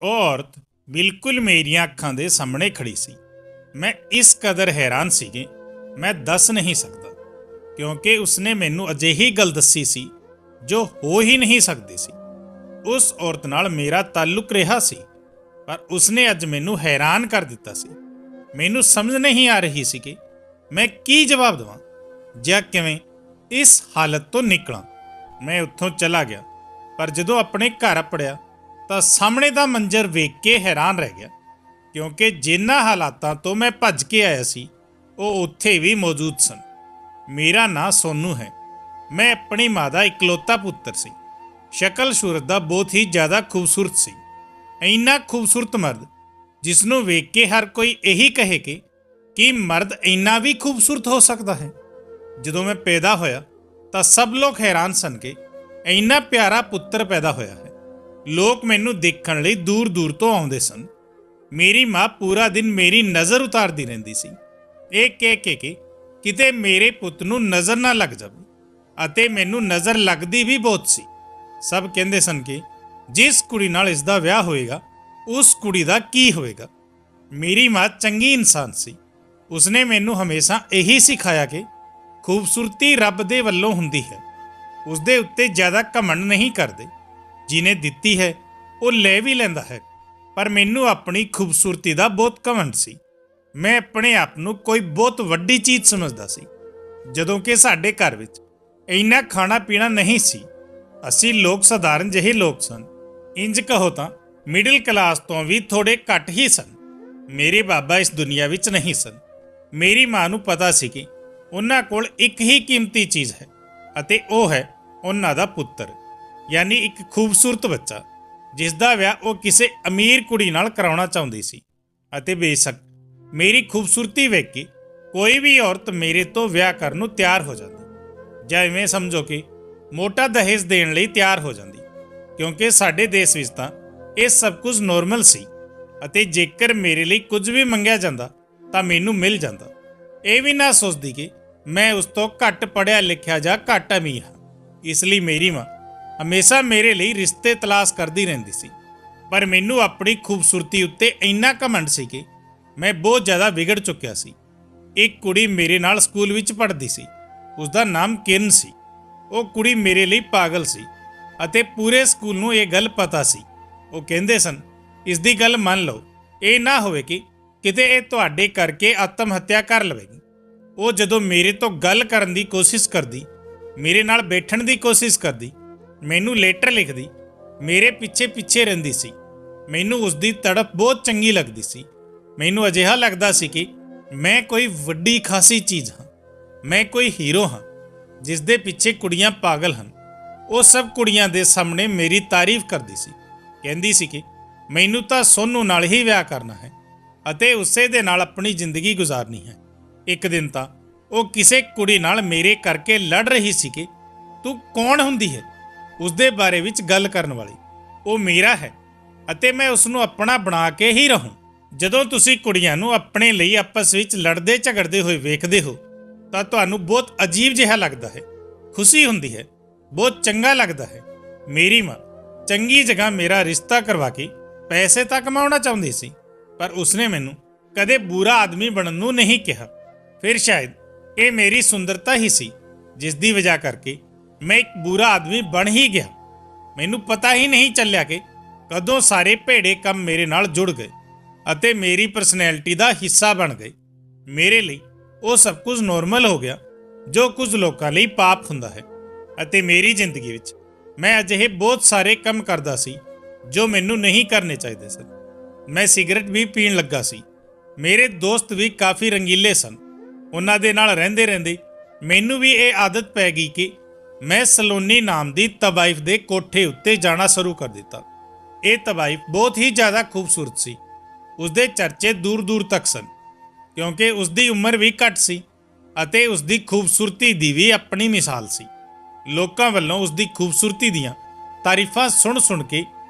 ਉਹ ਔਰਤ ਬਿਲਕੁਲ ਮੇਰੀਆਂ ਅੱਖਾਂ ਦੇ ਸਾਹਮਣੇ ਖੜੀ ਸੀ। ਮੈਂ ਇਸ ਕਦਰ ਹੈਰਾਨ ਸੀ ਕਿ ਮੈਂ ਦੱਸ ਨਹੀਂ ਸਕਦਾ, ਕਿਉਂਕਿ ਉਸਨੇ ਮੈਨੂੰ ਅਜਿਹੀ ਗੱਲ ਦੱਸੀ ਸੀ ਜੋ ਹੋ ਹੀ ਨਹੀਂ ਸਕਦੀ ਸੀ। ਉਸ ਔਰਤ ਨਾਲ ਮੇਰਾ ਤਾਲੁਕ ਰਿਹਾ ਸੀ, ਪਰ ਉਸਨੇ ਅੱਜ ਮੈਨੂੰ ਹੈਰਾਨ ਕਰ ਦਿੱਤਾ ਸੀ। ਮੈਨੂੰ ਸਮਝ ਨਹੀਂ ਆ ਰਹੀ ਸੀ ਕਿ ਮੈਂ ਕੀ ਜਵਾਬ ਦੇਵਾਂ ਜਾਂ ਕਿਵੇਂ ਇਸ ਹਾਲਤ ਤੋਂ ਨਿਕਲਾਂ। ਮੈਂ ਉੱਥੋਂ ਚਲਾ ਗਿਆ, ਪਰ ਜਦੋਂ ਆਪਣੇ ਘਰ ਪੜਿਆ ਤਾਂ ਸਾਹਮਣੇ ਦਾ ਮੰਜ਼ਰ ਵੇਖ ਕੇ ਹੈਰਾਨ ਰਹਿ ਗਿਆ, ਕਿਉਂਕਿ ਜਿਨ੍ਹਾਂ ਹਾਲਾਤਾਂ ਤੋਂ ਮੈਂ ਭੱਜ ਕੇ ਆਇਆ ਸੀ ਉਹ ਉੱਥੇ ਵੀ ਮੌਜੂਦ ਸਨ। ਮੇਰਾ ਨਾਂ ਸੋਨੂ ਹੈ। ਮੈਂ ਆਪਣੀ ਮਾਂ ਦਾ ਇਕਲੌਤਾ ਪੁੱਤਰ ਸੀ। ਸ਼ਕਲ ਸੂਰਤ ਦਾ ਬਹੁਤ ਹੀ ਜ਼ਿਆਦਾ ਖੂਬਸੂਰਤ ਸੀ। ਇੰਨਾ ਖੂਬਸੂਰਤ ਮਰਦ ਜਿਸ ਨੂੰ ਵੇਖ ਕੇ ਹਰ ਕੋਈ ਇਹੀ ਕਹੇ ਕਿ ਕੀ ਮਰਦ ਇੰਨਾ ਵੀ ਖੂਬਸੂਰਤ ਹੋ ਸਕਦਾ ਹੈ। ਜਦੋਂ ਮੈਂ ਪੈਦਾ ਹੋਇਆ ਤਾਂ ਸਭ ਲੋਕ ਹੈਰਾਨ ਸਨ ਕਿ ਇੰਨਾ ਪਿਆਰਾ ਪੁੱਤਰ ਪੈਦਾ ਹੋਇਆ ਹੈ। ਲੋਕ ਮੈਨੂੰ ਦੇਖਣ ਲਈ ਦੂਰ ਦੂਰ ਤੋਂ ਆਉਂਦੇ ਸਨ। ਮੇਰੀ ਮਾਂ ਪੂਰਾ ਦਿਨ ਮੇਰੀ ਨਜ਼ਰ ਉਤਾਰਦੀ ਰਹਿੰਦੀ ਸੀ, ਇਹ ਕਹਿ ਕੇ ਕਿ ਕਿਤੇ ਮੇਰੇ ਪੁੱਤ ਨੂੰ ਨਜ਼ਰ ਨਾ ਲੱਗ ਜਾਵੇ, ਅਤੇ ਮੈਨੂੰ ਨਜ਼ਰ ਲੱਗਦੀ ਵੀ ਬਹੁਤ ਸੀ। ਸਭ ਕਹਿੰਦੇ ਸਨ ਕਿ ਜਿਸ ਕੁੜੀ ਨਾਲ ਇਸ ਦਾ ਵਿਆਹ ਹੋਏਗਾ ਉਸ ਕੁੜੀ ਦਾ ਕੀ ਹੋਏਗਾ। ਮੇਰੀ ਮਾਂ ਚੰਗੀ ਇਨਸਾਨ ਸੀ। ਉਸਨੇ ਮੈਨੂੰ ਹਮੇਸ਼ਾ ਇਹੀ ਸਿਖਾਇਆ ਕਿ ਖੂਬਸੂਰਤੀ ਰੱਬ ਦੇ ਵੱਲੋਂ ਹੁੰਦੀ ਹੈ। ਉਸਦੇ ਉੱਤੇ ਜ਼ਿਆਦਾ ਘਮੰਡ ਨਹੀਂ ਕਰਦੇ। ਜਿਹਨੇ ਦਿੱਤੀ ਹੈ ਉਹ ਲੈ ਵੀ ਲੈਂਦਾ ਹੈ, ਪਰ ਮੈਨੂੰ ਆਪਣੀ ਖੂਬਸੂਰਤੀ ਦਾ ਬਹੁਤ ਘਮੰਡ ਸੀ। ਮੈਂ ਆਪਣੇ ਆਪ ਨੂੰ ਕੋਈ ਬਹੁਤ ਵੱਡੀ ਚੀਜ਼ ਸਮਝਦਾ ਸੀ, ਜਦੋਂ ਕਿ ਸਾਡੇ ਘਰ ਵਿੱਚ ਇੰਨਾ ਖਾਣਾ ਪੀਣਾ ਨਹੀਂ ਸੀ। ਅਸੀਂ ਲੋਕ ਸਧਾਰਨ ਜਿਹੇ ਲੋਕ ਸਨ। ਇੰਜ ਕਹੋ ਤਾਂ ਮਿਡਲ ਕਲਾਸ ਤੋਂ ਵੀ ਥੋੜੇ ਘੱਟ ਹੀ ਸਨ। ਮੇਰੇ ਬਾਬਾ ਇਸ ਦੁਨੀਆ ਵਿੱਚ ਨਹੀਂ ਸਨ। ਮੇਰੀ ਮਾਂ ਨੂੰ ਪਤਾ ਸੀ ਕਿ ਉਹਨਾਂ ਕੋਲ ਇੱਕ ਹੀ ਕੀਮਤੀ ਚੀਜ਼ ਹੈ, ਅਤੇ ਉਹ ਹੈ ਉਹਨਾਂ ਦਾ ਪੁੱਤਰ, ਯਾਨੀ ਇੱਕ ਖੂਬਸੂਰਤ ਬੱਚਾ, ਜਿਸ ਦਾ ਵਿਆਹ ਉਹ ਕਿਸੇ ਅਮੀਰ ਕੁੜੀ ਨਾਲ ਕਰਾਉਣਾ ਚਾਹੁੰਦੀ ਸੀ। ਅਤੇ ਬੇਸ਼ੱਕ ਮੇਰੀ ਖੂਬਸੂਰਤੀ ਵੇਖ ਕੇ ਕੋਈ ਵੀ ਔਰਤ ਮੇਰੇ ਤੋਂ ਵਿਆਹ ਕਰਨ ਨੂੰ ਤਿਆਰ ਹੋ ਜਾਂਦੀ, ਜਾਂ ਇਵੇਂ ਸਮਝੋ ਕਿ ਮੋਟਾ ਦਹੇਜ ਦੇਣ ਲਈ ਤਿਆਰ ਹੋ ਜਾਂਦੀ, ਕਿਉਂਕਿ ਸਾਡੇ ਦੇਸ਼ ਵਿੱਚ ਤਾਂ ਇਹ ਸਭ ਕੁਝ ਨੋਰਮਲ ਸੀ। ਅਤੇ ਜੇਕਰ ਮੇਰੇ ਲਈ ਕੁਝ ਵੀ ਮੰਗਿਆ ਜਾਂਦਾ ਤਾਂ ਮੈਨੂੰ ਮਿਲ ਜਾਂਦਾ। ਇਹ ਵੀ ਨਾ ਸੋਚਦੀ ਕਿ ਮੈਂ ਉਸ ਤੋਂ ਘੱਟ ਪੜ੍ਹਿਆ ਲਿਖਿਆ ਜਾਂ ਘੱਟ ਅਮੀਰ ਹਾਂ। ਇਸ ਲਈ ਮੇਰੀ ਮਾਂ ਹਮੇਸ਼ਾ ਮੇਰੇ ਲਈ ਰਿਸ਼ਤੇ ਤਲਾਸ਼ ਕਰਦੀ ਰਹਿੰਦੀ ਸੀ। ਪਰ ਮੈਨੂੰ ਆਪਣੀ ਖੂਬਸੂਰਤੀ ਉੱਤੇ ਇੰਨਾ ਘਮੰਡ ਸੀ ਕਿ ਮੈਂ ਬਹੁਤ ਜ਼ਿਆਦਾ ਵਿਗੜ ਚੁੱਕਿਆ ਸੀ। ਇੱਕ ਕੁੜੀ ਮੇਰੇ ਨਾਲ ਸਕੂਲ ਵਿੱਚ ਪੜ੍ਹਦੀ ਸੀ। ਉਸ ਦਾ ਨਾਮ ਕਿਰਨ ਸੀ। ਉਹ ਕੁੜੀ ਮੇਰੇ ਲਈ ਪਾਗਲ ਸੀ, ਅਤੇ ਪੂਰੇ ਸਕੂਲ ਨੂੰ ਇਹ ਗੱਲ ਪਤਾ ਸੀ। ਉਹ ਕਹਿੰਦੇ ਸਨ, ਇਸ ਦੀ ਗੱਲ ਮੰਨ ਲਓ, ਇਹ ਨਾ ਹੋਵੇ ਕਿ ਕਿਤੇ ਇਹ ਤੁਹਾਡੇ ਕਰਕੇ ਆਤਮ ਹੱਤਿਆ ਕਰ ਲਵੇਗੀ। ਉਹ ਜਦੋਂ ਮੇਰੇ ਤੋਂ ਗੱਲ ਕਰਨ ਦੀ ਕੋਸ਼ਿਸ਼ ਕਰਦੀ, ਮੇਰੇ ਨਾਲ ਬੈਠਣ ਦੀ ਕੋਸ਼ਿਸ਼ ਕਰਦੀ, ਮੈਨੂੰ ਲੈਟਰ ਲਿਖਦੀ, ਮੇਰੇ ਪਿੱਛੇ ਪਿੱਛੇ ਰਹਿੰਦੀ ਸੀ। ਮੈਨੂੰ ਉਸ ਦੀ ਤੜਪ ਬਹੁਤ ਚੰਗੀ ਲੱਗਦੀ ਸੀ। ਮੈਨੂੰ ਅਜਿਹਾ ਲੱਗਦਾ ਸੀ ਕਿ ਮੈਂ ਕੋਈ ਵੱਡੀ ਖਾਸੀ ਚੀਜ਼ ਹਾਂ। ਮੈਂ ਕੋਈ ਹੀਰੋ ਹਾਂ ਜਿਸ ਦੇ ਪਿੱਛੇ ਕੁੜੀਆਂ ਪਾਗਲ ਹਨ। ਉਹ ਸਭ ਕੁੜੀਆਂ ਦੇ ਸਾਹਮਣੇ ਮੇਰੀ ਤਾਰੀਫ ਕਰਦੀ ਸੀ, ਕਹਿੰਦੀ ਸੀ ਕਿ ਮੈਨੂੰ ਤਾਂ ਸੋਨੂ ਨਾਲ ਹੀ ਵਿਆਹ ਕਰਨਾ ਹੈ ਅਤੇ ਉਸੇ ਦੇ ਨਾਲ ਆਪਣੀ ਜ਼ਿੰਦਗੀ ਗੁਜ਼ਾਰਨੀ ਹੈ। ਇੱਕ ਦਿਨ ਤਾਂ ਉਹ ਕਿਸੇ ਕੁੜੀ ਨਾਲ ਮੇਰੇ ਕਰਕੇ ਲੜ ਰਹੀ ਸੀ ਕਿ ਤੂੰ ਕੌਣ ਹੁੰਦੀ ਹੈ ਉਸ ਦੇ ਬਾਰੇ ਵਿੱਚ ਗੱਲ ਕਰਨ ਵਾਲੀ। ਉਹ ਮੇਰਾ ਹੈ ਅਤੇ ਮੈਂ ਉਸ ਨੂੰ ਆਪਣਾ ਬਣਾ ਕੇ ਹੀ ਰਹੂੰ। ਜਦੋਂ ਤੁਸੀਂ ਕੁੜੀਆਂ ਨੂੰ ਆਪਣੇ ਲਈ ਆਪਸ ਵਿੱਚ ਲੜਦੇ ਝਗੜਦੇ ਹੋਏ ਵੇਖਦੇ ਹੋ ਤਾਂ ਤੁਹਾਨੂੰ ਬਹੁਤ ਅਜੀਬ ਜਿਹਾ ਲੱਗਦਾ ਹੈ, ਖੁਸ਼ੀ ਹੁੰਦੀ ਹੈ, ਬਹੁਤ ਚੰਗਾ ਲੱਗਦਾ ਹੈ। ਮੇਰੀ ਮਾਂ ਚੰਗੀ ਜਗ੍ਹਾ ਮੇਰਾ ਰਿਸ਼ਤਾ ਕਰਵਾ ਕੇ ਪੈਸੇ ਤਾਂ ਕਮਾਉਣਾ ਚਾਹੁੰਦੀ ਸੀ, ਪਰ ਉਸਨੇ ਮੈਨੂੰ ਕਦੇ ਬੁਰਾ ਆਦਮੀ ਬਣਨ ਨੂੰ ਨਹੀਂ ਕਿਹਾ। ਫਿਰ ਸ਼ਾਇਦ ਇਹ ਮੇਰੀ ਸੁੰਦਰਤਾ ਹੀ ਸੀ ਜਿਸ ਦੀ ਵਜ੍ਹਾ ਕਰਕੇ ਮੈਂ ਇੱਕ ਬੁਰਾ ਆਦਮੀ ਬਣ ਹੀ ਗਿਆ। ਮੈਨੂੰ ਪਤਾ ਹੀ ਨਹੀਂ ਚੱਲਿਆ ਕਿ ਕਦੋਂ ਸਾਰੇ ਭੇੜੇ ਕੰਮ ਮੇਰੇ ਨਾਲ ਜੁੜ ਗਏ ਅਤੇ ਮੇਰੀ ਪਰਸਨੈਲਿਟੀ ਦਾ ਹਿੱਸਾ ਬਣ ਗਏ। ਮੇਰੇ ਲਈ ਉਹ ਸਭ ਕੁਝ ਨੋਰਮਲ ਹੋ ਗਿਆ ਜੋ ਕੁਝ ਲੋਕਾਂ ਲਈ ਪਾਪ ਹੁੰਦਾ ਹੈ। ਅਤੇ ਮੇਰੀ ਜ਼ਿੰਦਗੀ ਵਿੱਚ ਮੈਂ ਅਜਿਹੇ ਬਹੁਤ ਸਾਰੇ ਕੰਮ ਕਰਦਾ ਸੀ ਜੋ ਮੈਨੂੰ ਨਹੀਂ ਕਰਨੇ ਚਾਹੀਦੇ ਸਨ। ਮੈਂ ਸਿਗਰਟ ਵੀ ਪੀਣ ਲੱਗਾ ਸੀ। ਮੇਰੇ ਦੋਸਤ ਵੀ ਕਾਫੀ ਰੰਗੀਲੇ ਸਨ। ਉਹਨਾਂ ਦੇ ਨਾਲ ਰਹਿੰਦੇ ਰਹਿੰਦੇ ਮੈਨੂੰ ਵੀ ਇਹ ਆਦਤ ਪੈ ਗਈ ਕਿ ਮੈਂ ਸਲੋਨੀ ਨਾਮ ਦੀ ਤਵਾਇਫ ਦੇ ਕੋਠੇ ਉੱਤੇ ਜਾਣਾ ਸ਼ੁਰੂ ਕਰ ਦਿੱਤਾ। ਇਹ ਤਵਾਇਫ ਬਹੁਤ ਹੀ ਜ਼ਿਆਦਾ ਖੂਬਸੂਰਤ ਸੀ। ਉਸਦੇ ਚਰਚੇ ਦੂਰ ਦੂਰ ਤੱਕ ਸਨ, ਕਿਉਂਕਿ ਉਸਦੀ ਉਮਰ ਵੀ ਘੱਟ ਸੀ ਅਤੇ ਉਸਦੀ ਖੂਬਸੂਰਤੀ ਦੀ ਵੀ ਆਪਣੀ ਮਿਸਾਲ ਸੀ। ਲੋਕਾਂ ਵੱਲੋਂ ਉਸਦੀ ਖੂਬਸੂਰਤੀ ਦੀਆਂ ਤਾਰੀਫਾਂ ਸੁਣ ਸੁਣ ਕੇ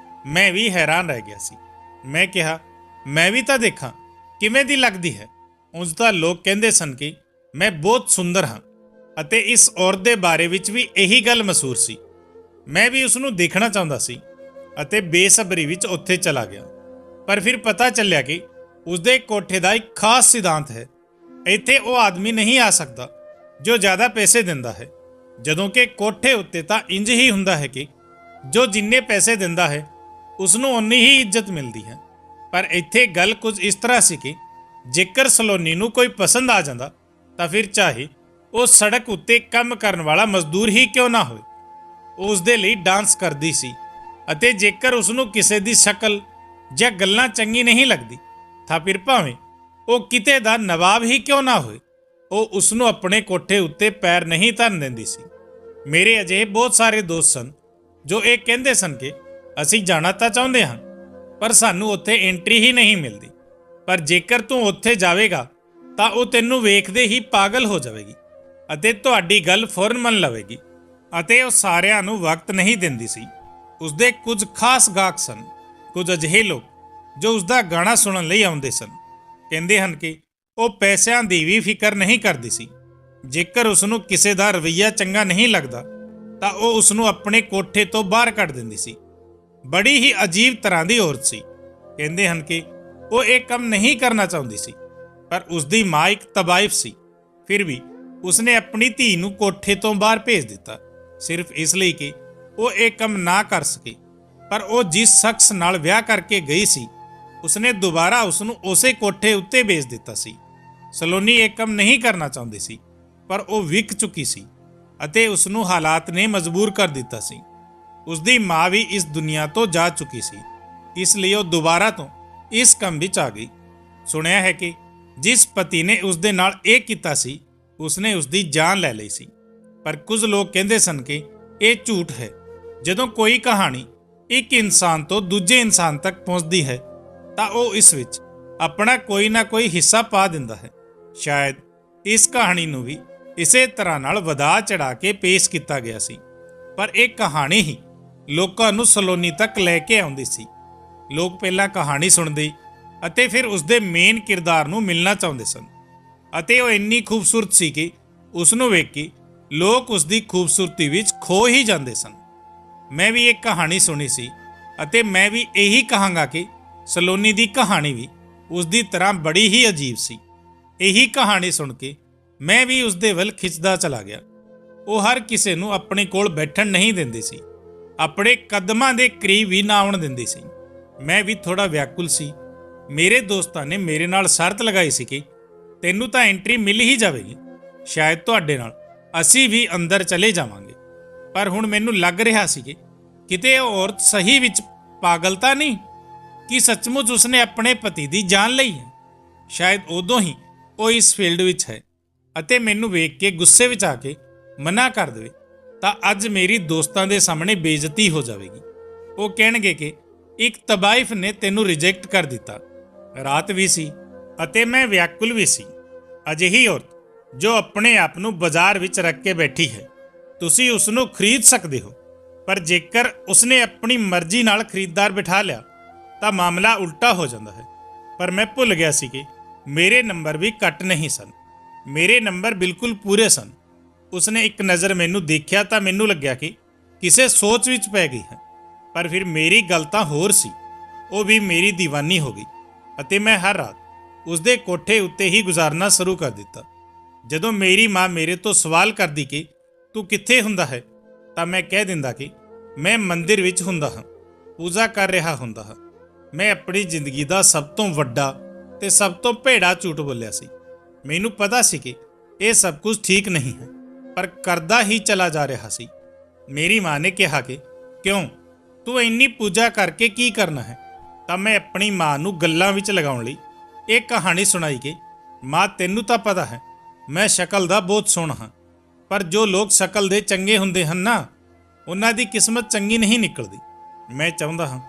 ਮੈਂ ਵੀ ਹੈਰਾਨ ਰਹਿ ਗਿਆ ਸੀ। ਮੈਂ ਕਿਹਾ, ਮੈਂ ਵੀ ਤਾਂ ਦੇਖਾਂ ਕਿਵੇਂ ਦੀ ਲੱਗਦੀ ਹੈ। ਉਂਝ ਤਾਂ ਲੋਕ ਕਹਿੰਦੇ ਸਨ ਕਿ ਮੈਂ ਬਹੁਤ ਸੁੰਦਰ ਹਾਂ, ਅਤੇ ਇਸ ਔਰਤ ਦੇ ਬਾਰੇ ਵਿੱਚ ਵੀ ਇਹੀ ਗੱਲ ਮਸ਼ਹੂਰ ਸੀ। ਮੈਂ ਵੀ ਉਸ ਨੂੰ ਦੇਖਣਾ ਚਾਹੁੰਦਾ ਸੀ ਅਤੇ ਬੇਸਬਰੀ ਵਿੱਚ ਉੱਥੇ ਚਲਾ ਗਿਆ। ਪਰ ਫਿਰ ਪਤਾ ਚੱਲਿਆ ਕਿ ਉਸਦੇ ਕੋਠੇ ਦਾ ਇੱਕ ਖਾਸ ਸਿਧਾਂਤ ਹੈ। ਇੱਥੇ ਉਹ ਆਦਮੀ ਨਹੀਂ ਆ ਸਕਦਾ ਜੋ ਜ਼ਿਆਦਾ ਪੈਸੇ ਦਿੰਦਾ ਹੈ, ਜਦੋਂ ਕਿ ਕੋਠੇ ਉੱਤੇ ਤਾਂ ਇੰਜ ਹੀ ਹੁੰਦਾ ਹੈ ਕਿ ਜੋ ਜਿੰਨੇ ਪੈਸੇ ਦਿੰਦਾ ਹੈ ਉਸ ਨੂੰ ਓਨੀ ਹੀ ਇੱਜ਼ਤ ਮਿਲਦੀ ਹੈ। ਪਰ ਇੱਥੇ ਗੱਲ ਕੁਝ ਇਸ ਤਰ੍ਹਾਂ ਸੀ ਕਿ ਜੇਕਰ ਸਲੋਨੀ ਨੂੰ ਕੋਈ ਪਸੰਦ ਆ ਜਾਂਦਾ ਤਾਂ ਫਿਰ ਚਾਹੇ ਉਹ ਸੜਕ ਉੱਤੇ ਕੰਮ ਕਰਨ ਵਾਲਾ ਮਜ਼ਦੂਰ ਹੀ ਕਿਉਂ ਨਾ ਹੋਵੇ, ਉਹ ਉਸ ਦੇ ਲਈ ਡਾਂਸ ਕਰਦੀ ਸੀ। ਅਤੇ ਜੇਕਰ ਉਸ ਨੂੰ ਕਿਸੇ ਦੀ ਸ਼ਕਲ ਜਾਂ ਗੱਲਾਂ ਚੰਗੀ ਨਹੀਂ ਲੱਗਦੀ ਤਾਂ ਫਿਰ ਭਾਵੇਂ ਉਹ ਕਿਤੇ ਦਾ ਨਵਾਬ ਹੀ ਕਿਉਂ ਨਾ ਹੋਵੇ, ਉਹ ਉਸ ਨੂੰ ਆਪਣੇ ਕੋਠੇ ਉੱਤੇ ਪੈਰ ਨਹੀਂ ਧਰਨ ਦਿੰਦੀ ਸੀ। ਮੇਰੇ ਅਜਿਹੇ ਬਹੁਤ ਸਾਰੇ ਦੋਸਤ ਸਨ ਜੋ ਇਹ ਕਹਿੰਦੇ ਸਨ ਕਿ ਅਸੀਂ ਜਾਣਾ ਤਾਂ ਚਾਹੁੰਦੇ ਹਾਂ ਪਰ ਸਾਨੂੰ ਉੱਥੇ ਐਂਟਰੀ ਹੀ ਨਹੀਂ ਮਿਲਦੀ, ਪਰ ਜੇਕਰ ਤੂੰ ਉੱਥੇ ਜਾਵੇਗਾ ਤਾਂ ਉਹ ਤੈਨੂੰ ਵੇਖਦੇ ਹੀ ਪਾਗਲ ਹੋ ਜਾਵੇਗੀ ਅਤੇ ਤੁਹਾਡੀ ਗੱਲ ਫੌਰਨ ਮੰਨ ਲਵੇਗੀ। ਅਤੇ ਉਹ ਸਾਰਿਆਂ ਨੂੰ ਵਕਤ ਨਹੀਂ ਦਿੰਦੀ ਸੀ। ਉਸਦੇ ਕੁਝ ਖਾਸ ਗਾਹਕ ਸਨ, ਕੁਝ ਅਜਿਹੇ ਲੋਕ ਜੋ ਉਸਦਾ ਗਾਣਾ ਸੁਣਨ ਲਈ ਆਉਂਦੇ ਸਨ। ਕਹਿੰਦੇ ਹਨ ਕਿ ਉਹ ਪੈਸਿਆਂ ਦੀ ਵੀ ਫਿਕਰ ਨਹੀਂ ਕਰਦੀ ਸੀ। ਜੇਕਰ ਉਸ ਨੂੰ ਕਿਸੇ ਦਾ ਰਵੱਈਆ ਚੰਗਾ ਨਹੀਂ ਲੱਗਦਾ ਤਾਂ ਉਹ ਉਸ ਨੂੰ ਆਪਣੇ ਕੋਠੇ ਤੋਂ ਬਾਹਰ ਕੱਢ ਦਿੰਦੀ ਸੀ। ਬੜੀ ਹੀ ਅਜੀਬ ਤਰ੍ਹਾਂ ਦੀ ਔਰਤ ਸੀ। ਕਹਿੰਦੇ ਹਨ ਕਿ ਉਹ ਇਹ ਕੰਮ ਨਹੀਂ ਕਰਨਾ ਚਾਹੁੰਦੀ ਸੀ, ਪਰ ਉਸਦੀ ਮਾਂ ਇੱਕ ਤਬਾਇਫ ਸੀ। ਫਿਰ ਵੀ ਉਸਨੇ ਆਪਣੀ ਧੀ ਨੂੰ ਕੋਠੇ ਤੋਂ ਬਾਹਰ ਭੇਜ ਦਿੱਤਾ, ਸਿਰਫ ਇਸ ਲਈ ਕਿ ਉਹ ਇਹ ਕੰਮ ਨਾ ਕਰ ਸਕੇ। ਪਰ ਉਹ ਜਿਸ ਸ਼ਖਸ ਨਾਲ ਵਿਆਹ ਕਰਕੇ ਗਈ ਸੀ ਉਸਨੇ ਦੁਬਾਰਾ ਉਸ ਨੂੰ ਉਸੇ ਕੋਠੇ ਉੱਤੇ ਭੇਜ ਦਿੱਤਾ ਸੀ। ਸਲੋਨੀ ਇਹ ਕੰਮ ਨਹੀਂ ਕਰਨਾ ਚਾਹੁੰਦੀ ਸੀ, ਪਰ ਉਹ ਵਿਕ ਚੁੱਕੀ ਸੀ ਅਤੇ ਉਸ ਨੂੰ ਹਾਲਾਤ ਨੇ ਮਜਬੂਰ ਕਰ ਦਿੱਤਾ ਸੀ। ਉਸਦੀ ਮਾਂ ਵੀ ਇਸ ਦੁਨੀਆ ਤੋਂ ਜਾ ਚੁੱਕੀ ਸੀ, ਇਸ ਲਈ ਉਹ ਦੁਬਾਰਾ ਤੋਂ ਇਸ ਕੰਮ ਵਿੱਚ ਆ ਗਈ। ਸੁਣਿਆ ਹੈ ਕਿ ਜਿਸ ਪਤੀ ਨੇ ਉਸ ਦੇ ਨਾਲ ਇਹ ਕੀਤਾ ਸੀ ਉਸਨੇ ਉਸਦੀ ਜਾਨ ਲੈ ਲਈ ਸੀ, ਪਰ ਕੁਝ ਲੋਕ ਕਹਿੰਦੇ ਸਨ ਕਿ ਇਹ ਝੂਠ ਹੈ। ਜਦੋਂ ਕੋਈ ਕਹਾਣੀ ਇੱਕ ਇਨਸਾਨ ਤੋਂ ਦੂਜੇ ਇਨਸਾਨ ਤੱਕ ਪਹੁੰਚਦੀ ਹੈ ਤਾਂ ਉਹ ਇਸ ਵਿੱਚ ਆਪਣਾ ਕੋਈ ਨਾ ਕੋਈ ਹਿੱਸਾ ਪਾ ਦਿੰਦਾ ਹੈ। ਸ਼ਾਇਦ ਇਸ ਕਹਾਣੀ ਨੂੰ ਵੀ ਇਸੇ ਤਰ੍ਹਾਂ ਨਾਲ ਵਧਾ ਚੜਾ ਕੇ ਪੇਸ਼ ਕੀਤਾ ਗਿਆ ਸੀ, ਪਰ ਇਹ ਕਹਾਣੀ ਹੀ ਲੋਕਾਂ ਨੂੰ ਸਲੋਨੀ ਤੱਕ ਲੈ ਕੇ ਆਉਂਦੀ ਸੀ। ਲੋਕ ਪਹਿਲਾਂ ਕਹਾਣੀ ਸੁਣਦੇ ਅਤੇ ਫਿਰ ਉਸਦੇ ਮੇਨ ਕਿਰਦਾਰ ਨੂੰ ਮਿਲਣਾ ਚਾਹੁੰਦੇ ਸਨ ਅਤੇ ਉਹ ਇੰਨੀ ਖੂਬਸੂਰਤ ਸੀ ਕਿ ਉਸ ਨੂੰ ਵੇਖ ਕੇ ਲੋਕ ਉਸ ਦੀ ਖੂਬਸੂਰਤੀ ਵਿੱਚ ਖੋ ਹੀ ਜਾਂਦੇ ਸਨ। ਮੈਂ ਵੀ ਇੱਕ ਕਹਾਣੀ ਸੁਣੀ ਸੀ ਅਤੇ ਮੈਂ ਵੀ ਇਹੀ ਕਹਾਂਗਾ ਕਿ ਸਲੋਨੀ ਦੀ ਕਹਾਣੀ ਵੀ ਉਸ ਦੀ ਤਰ੍ਹਾਂ ਬੜੀ ਹੀ ਅਜੀਬ ਸੀ। ਇਹੀ ਕਹਾਣੀ ਸੁਣ ਕੇ ਮੈਂ ਵੀ ਉਸ ਦੇ ਵੱਲ ਖਿੱਚਦਾ ਚਲਾ ਗਿਆ। ਉਹ ਹਰ ਕਿਸੇ ਨੂੰ ਆਪਣੇ ਕੋਲ ਬੈਠਣ ਨਹੀਂ ਦਿੰਦੀ ਸੀ, ਆਪਣੇ ਕਦਮਾਂ ਦੇ ਕਰੀਬ ਵੀ ਨਾ ਆਉਣ ਦਿੰਦੀ ਸੀ। ਮੈਂ ਵੀ ਥੋੜਾ ਵਿਆਕੁਲ ਸੀ। ਮੇਰੇ ਦੋਸਤਾਂ ਨੇ ਮੇਰੇ ਨਾਲ ਸ਼ਰਤ ਲਗਾਈ ਸੀ ਕਿ ਤੈਨੂੰ ਤਾਂ ਐਂਟਰੀ ਮਿਲ ਹੀ ਜਾਵੇਗੀ, ਸ਼ਾਇਦ ਤੁਹਾਡੇ ਨਾਲ ਅਸੀਂ ਵੀ ਅੰਦਰ ਚਲੇ ਜਾਵਾਂਗੇ। ਪਰ ਹੁਣ ਮੈਨੂੰ ਲੱਗ ਰਿਹਾ ਸੀ ਕਿ ਕਿਤੇ ਉਹ ਔਰਤ ਸਹੀ ਵਿੱਚ ਪਾਗਲ ਤਾਂ ਨਹੀਂ, ਕਿ ਸੱਚਮੁੱਚ ਉਸਨੇ ਆਪਣੇ ਪਤੀ ਦੀ ਜਾਨ ਲਈ ਹੈ। ਸ਼ਾਇਦ ਉਦੋਂ ਹੀ ਉਹ ਇਸ ਫੀਲਡ ਵਿੱਚ ਹੈ ਅਤੇ ਮੈਨੂੰ ਵੇਖ ਕੇ ਗੁੱਸੇ ਵਿੱਚ ਆ ਕੇ ਮਨਾ ਕਰ ਦੇਵੇ ਤਾਂ ਅੱਜ ਮੇਰੀ ਦੋਸਤਾਂ ਦੇ ਸਾਹਮਣੇ ਬੇਇੱਜ਼ਤੀ ਹੋ ਜਾਵੇਗੀ। ਉਹ ਕਹਿਣਗੇ ਕਿ ਇੱਕ ਤਬਾਇਫ ਨੇ ਤੈਨੂੰ ਰਿਜੈਕਟ ਕਰ ਦਿੱਤਾ। ਰਾਤ ਵੀ ਸੀ ਅਤੇ ਮੈਂ ਵਿਆਕੁਲ ਵੀ ਸੀ। ਅਜਿਹੀ ਔਰਤ ਜੋ ਆਪਣੇ ਆਪ ਨੂੰ ਬਾਜ਼ਾਰ ਵਿੱਚ ਰੱਖ ਕੇ ਬੈਠੀ ਹੈ, ਤੁਸੀਂ ਉਸ ਨੂੰ ਖਰੀਦ ਸਕਦੇ ਹੋ, ਪਰ ਜੇਕਰ ਉਸਨੇ ਆਪਣੀ ਮਰਜ਼ੀ ਨਾਲ ਖਰੀਦਦਾਰ ਬਿਠਾ ਲਿਆ ਤਾਂ ਮਾਮਲਾ ਉਲਟਾ ਹੋ ਜਾਂਦਾ ਹੈ। ਪਰ ਮੈਂ ਭੁੱਲ ਗਿਆ ਸੀ ਕਿ ਮੇਰੇ ਨੰਬਰ ਵੀ ਘੱਟ ਨਹੀਂ ਸਨ, ਮੇਰੇ ਨੰਬਰ ਬਿਲਕੁਲ ਪੂਰੇ ਸਨ। ਉਸਨੇ ਇੱਕ ਨਜ਼ਰ ਮੈਨੂੰ ਦੇਖਿਆ ਤਾਂ ਮੈਨੂੰ ਲੱਗਿਆ ਕਿ ਕਿਸੇ ਸੋਚ ਵਿੱਚ ਪੈ ਗਈ ਹੈ, ਪਰ ਫਿਰ ਮੇਰੀ ਗੱਲ ਤਾਂ ਹੋਰ ਸੀ। ਉਹ ਵੀ ਮੇਰੀ دیਵਾਨੀ ਹੋ ਗਈ ਅਤੇ ਮੈਂ ਹਰ ਰਾਤ ਉਸਦੇ ਕੋਠੇ ਉੱਤੇ ਹੀ ਗੁਜ਼ਾਰਨਾ ਸ਼ੁਰੂ ਕਰ ਦਿੱਤਾ। ਜਦੋਂ ਮੇਰੀ ਮਾਂ ਮੇਰੇ ਤੋਂ ਸਵਾਲ ਕਰਦੀ ਕਿ ਤੂੰ ਕਿੱਥੇ ਹੁੰਦਾ ਹੈ ਤਾਂ ਮੈਂ ਕਹਿ ਦਿੰਦਾ ਕਿ ਮੈਂ ਮੰਦਿਰ ਵਿੱਚ ਹੁੰਦਾ ਹਾਂ, ਪੂਜਾ ਕਰ ਰਿਹਾ ਹੁੰਦਾ ਹਾਂ। ਮੈਂ ਆਪਣੀ ਜ਼ਿੰਦਗੀ ਦਾ ਸਭ ਤੋਂ ਵੱਡਾ ਤੇ ਸਭ ਤੋਂ ਭੈੜਾ ਝੂਠ ਬੋਲਿਆ ਸੀ। ਮੈਨੂੰ ਪਤਾ ਸੀ ਕਿ ਇਹ ਸਭ ਕੁਝ ਠੀਕ ਨਹੀਂ ਹੈ, ਪਰ ਕਰਦਾ ਹੀ ਚਲਾ ਜਾ ਰਿਹਾ ਸੀ। ਮੇਰੀ ਮਾਂ ਨੇ ਕਿਹਾ ਕਿ ਕਿਉਂ, ਤੂੰ ਇੰਨੀ ਪੂਜਾ ਕਰਕੇ ਕੀ ਕਰਨਾ ਹੈ? ਤਾਂ ਮੈਂ ਆਪਣੀ ਮਾਂ ਨੂੰ ਗੱਲਾਂ ਵਿੱਚ ਲਗਾਉਣ ਲਈ ਇਹ ਕਹਾਣੀ ਸੁਣਾਈ ਕਿ ਮਾਂ ਤੈਨੂੰ ਤਾਂ ਪਤਾ ਹੈ ਮੈਂ ਸ਼ਕਲ ਦਾ ਬਹੁਤ ਸੋਹਣਾ ਹਾਂ, ਪਰ ਜੋ ਲੋਕ ਸ਼ਕਲ ਦੇ ਚੰਗੇ ਹੁੰਦੇ ਹਨ ਨਾ, ਉਹਨਾਂ ਦੀ ਕਿਸਮਤ ਚੰਗੀ ਨਹੀਂ ਨਿਕਲਦੀ। ਮੈਂ ਚਾਹੁੰਦਾ ਹਾਂ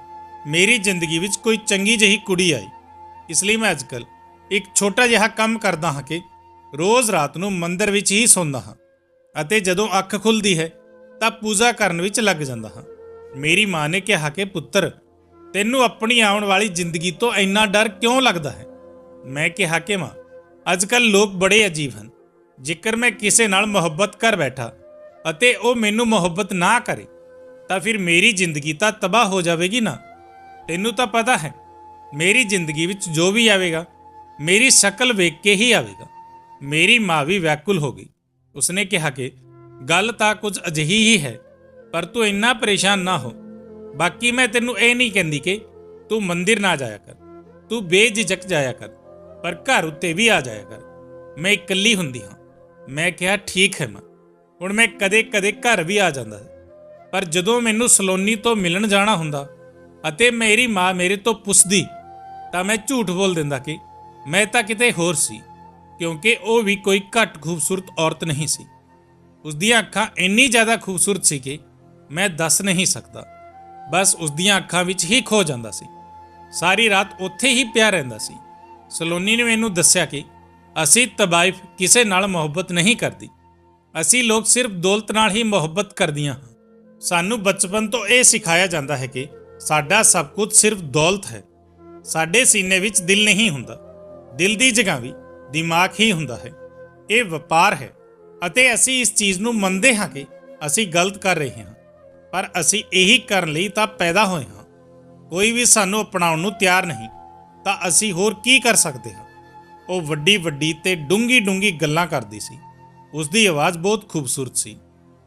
ਮੇਰੀ ਜ਼ਿੰਦਗੀ ਵਿੱਚ ਕੋਈ ਚੰਗੀ ਜਿਹੀ ਕੁੜੀ ਆਏ, ਇਸ ਲਈ ਮੈਂ ਅੱਜਕੱਲ ਇੱਕ ਛੋਟਾ ਜਿਹਾ ਕੰਮ ਕਰਦਾ ਹਾਂ ਕਿ ਰੋਜ਼ ਰਾਤ ਨੂੰ ਮੰਦਿਰ ਵਿੱਚ ਹੀ ਸੌਂਦਾ ਹਾਂ ਅਤੇ ਜਦੋਂ ਅੱਖ ਖੁੱਲ੍ਹਦੀ ਹੈ ਤਾਂ ਪੂਜਾ ਕਰਨ ਵਿੱਚ ਲੱਗ ਜਾਂਦਾ ਹਾਂ। ਮੇਰੀ ਮਾਂ ਨੇ ਕਿਹਾ ਕਿ ਪੁੱਤਰ, ਤੈਨੂੰ ਆਪਣੀ ਆਉਣ ਵਾਲੀ ਜ਼ਿੰਦਗੀ ਤੋਂ ਇੰਨਾ ਡਰ ਕਿਉਂ ਲੱਗਦਾ ਹੈ? ਮੈਂ ਕਿਹਾ ਕਿ ਮਾਂ, ਅੱਜਕੱਲ ਲੋਕ ਬੜੇ ਅਜੀਬ ਹਨ। ਜੇਕਰ ਮੈਂ ਕਿਸੇ ਨਾਲ ਮੁਹੱਬਤ ਕਰ ਬੈਠਾ ਅਤੇ ਉਹ ਮੈਨੂੰ ਮੁਹੱਬਤ ਨਾ ਕਰੇ ਤਾਂ ਫਿਰ ਮੇਰੀ ਜ਼ਿੰਦਗੀ ਤਾਂ ਤਬਾਹ ਹੋ ਜਾਵੇਗੀ ਨਾ। ਤੈਨੂੰ ਤਾਂ ਪਤਾ ਹੈ ਮੇਰੀ ਜ਼ਿੰਦਗੀ ਵਿੱਚ ਜੋ ਵੀ ਆਵੇਗਾ ਮੇਰੀ ਸ਼ਕਲ ਵੇਖ ਕੇ ਹੀ ਆਵੇਗਾ। ਮੇਰੀ ਮਾਂ ਵੀ ਵਿਆਕੁਲ ਹੋ ਗਈ। ਉਸਨੇ ਕਿਹਾ ਕਿ ਗੱਲ ਤਾਂ ਕੁਝ ਅਜਿਹੀ ਹੀ ਹੈ, ਪਰ ਤੂੰ ਇੰਨਾ ਪਰੇਸ਼ਾਨ ਨਾ ਹੋ। ਬਾਕੀ ਮੈਂ ਤੈਨੂੰ ਇਹ ਨਹੀਂ ਕਹਿੰਦੀ ਕਿ ਤੂੰ ਮੰਦਿਰ ਨਾ ਜਾਇਆ ਕਰ, ਤੂੰ ਬੇਝਿਜਕ ਜਾਇਆ ਕਰ, ਪਰ ਘਰ ਉੱਤੇ ਵੀ ਆ ਜਾਇਆ ਕਰ। ਮੈਂ ਇਕੱਲੀ ਹੁੰਦੀ ਹਾਂ। ਮੈਂ ਕਿਹਾ ਠੀਕ ਹੈ ਮਾਂ। ਹੁਣ ਮੈਂ ਕਦੇ-ਕਦੇ ਘਰ ਵੀ ਆ ਜਾਂਦਾ ਹੈ, ਪਰ ਜਦੋਂ ਮੈਨੂੰ ਸਲੋਨੀ ਤੋਂ ਮਿਲਣ ਜਾਣਾ ਹੁੰਦਾ ਅਤੇ ਮੇਰੀ ਮਾਂ ਮੇਰੇ ਤੋਂ ਪੁੱਛਦੀ ਤਾਂ ਮੈਂ ਝੂਠ ਬੋਲ ਦਿੰਦਾ ਕਿ ਮੈਂ ਤਾਂ ਕਿਤੇ ਹੋਰ ਸੀ, ਕਿਉਂਕਿ ਉਹ ਵੀ ਕੋਈ ਘੱਟ ਖੂਬਸੂਰਤ ਔਰਤ ਨਹੀਂ ਸੀ। ਉਸ ਦੀਆਂ ਅੱਖਾਂ ਇੰਨੀ ਜ਼ਿਆਦਾ ਖੂਬਸੂਰਤ ਸੀ ਕਿ ਮੈਂ ਦੱਸ ਨਹੀਂ ਸਕਦਾ। ਬਸ ਉਸ ਦੀਆਂ ਅੱਖਾਂ ਵਿੱਚ ਹੀ ਖੋ ਜਾਂਦਾ ਸੀ। ਸਾਰੀ ਰਾਤ ਉੱਥੇ ਹੀ ਪਿਆ ਰਹਿੰਦਾ ਸੀ। ਸਲੋਨੀ ਨੇ ਮੈਨੂੰ ਦੱਸਿਆ ਕਿ ਅਸੀਂ ਤਬਾਇਫ ਕਿਸੇ ਨਾਲ ਮੁਹੱਬਤ ਨਹੀਂ ਕਰਦੀ। ਅਸੀਂ ਲੋਕ ਸਿਰਫ ਦੌਲਤ ਨਾਲ ਹੀ ਮੁਹੱਬਤ ਕਰਦੀਆਂ ਹਾਂ। ਸਾਨੂੰ ਬਚਪਨ ਤੋਂ ਇਹ ਸਿਖਾਇਆ ਜਾਂਦਾ ਹੈ ਕਿ ਸਾਡਾ ਸਭ ਕੁਝ ਸਿਰਫ ਦੌਲਤ ਹੈ। ਸਾਡੇ ਸੀਨੇ ਵਿੱਚ ਦਿਲ ਨਹੀਂ ਹੁੰਦਾ। ਦਿਲ ਦੀ ਜਗ੍ਹਾ ਵੀ ਦਿਮਾਗ ਹੀ ਹੁੰਦਾ ਹੈ। ਇਹ ਵਪਾਰ ਹੈ ਅਤੇ ਅਸੀਂ ਇਸ ਚੀਜ਼ ਨੂੰ ਮੰਨਦੇ ਹਾਂ ਕਿ ਅਸੀਂ ਗਲਤ ਕਰ ਰਹੇ ਹਾਂ, ਪਰ ਅਸੀਂ ਇਹੀ ਕਰਨ ਲਈ ਤਾਂ ਪੈਦਾ ਹੋਏ ਹਾਂ। ਕੋਈ ਵੀ ਸਾਨੂੰ ਅਪਣਾਉਣ ਨੂੰ ਤਿਆਰ ਨਹੀਂ ਤਾਂ ਅਸੀਂ ਹੋਰ ਕੀ ਕਰ ਸਕਦੇ ਹਾਂ। ਉਹ ਵੱਡੀ ਤੇ ਡੂੰਗੀ ਗੱਲਾਂ ਕਰਦੀ ਸੀ। ਉਸ ਦੀ ਆਵਾਜ਼ ਬਹੁਤ ਖੂਬਸੂਰਤ ਸੀ।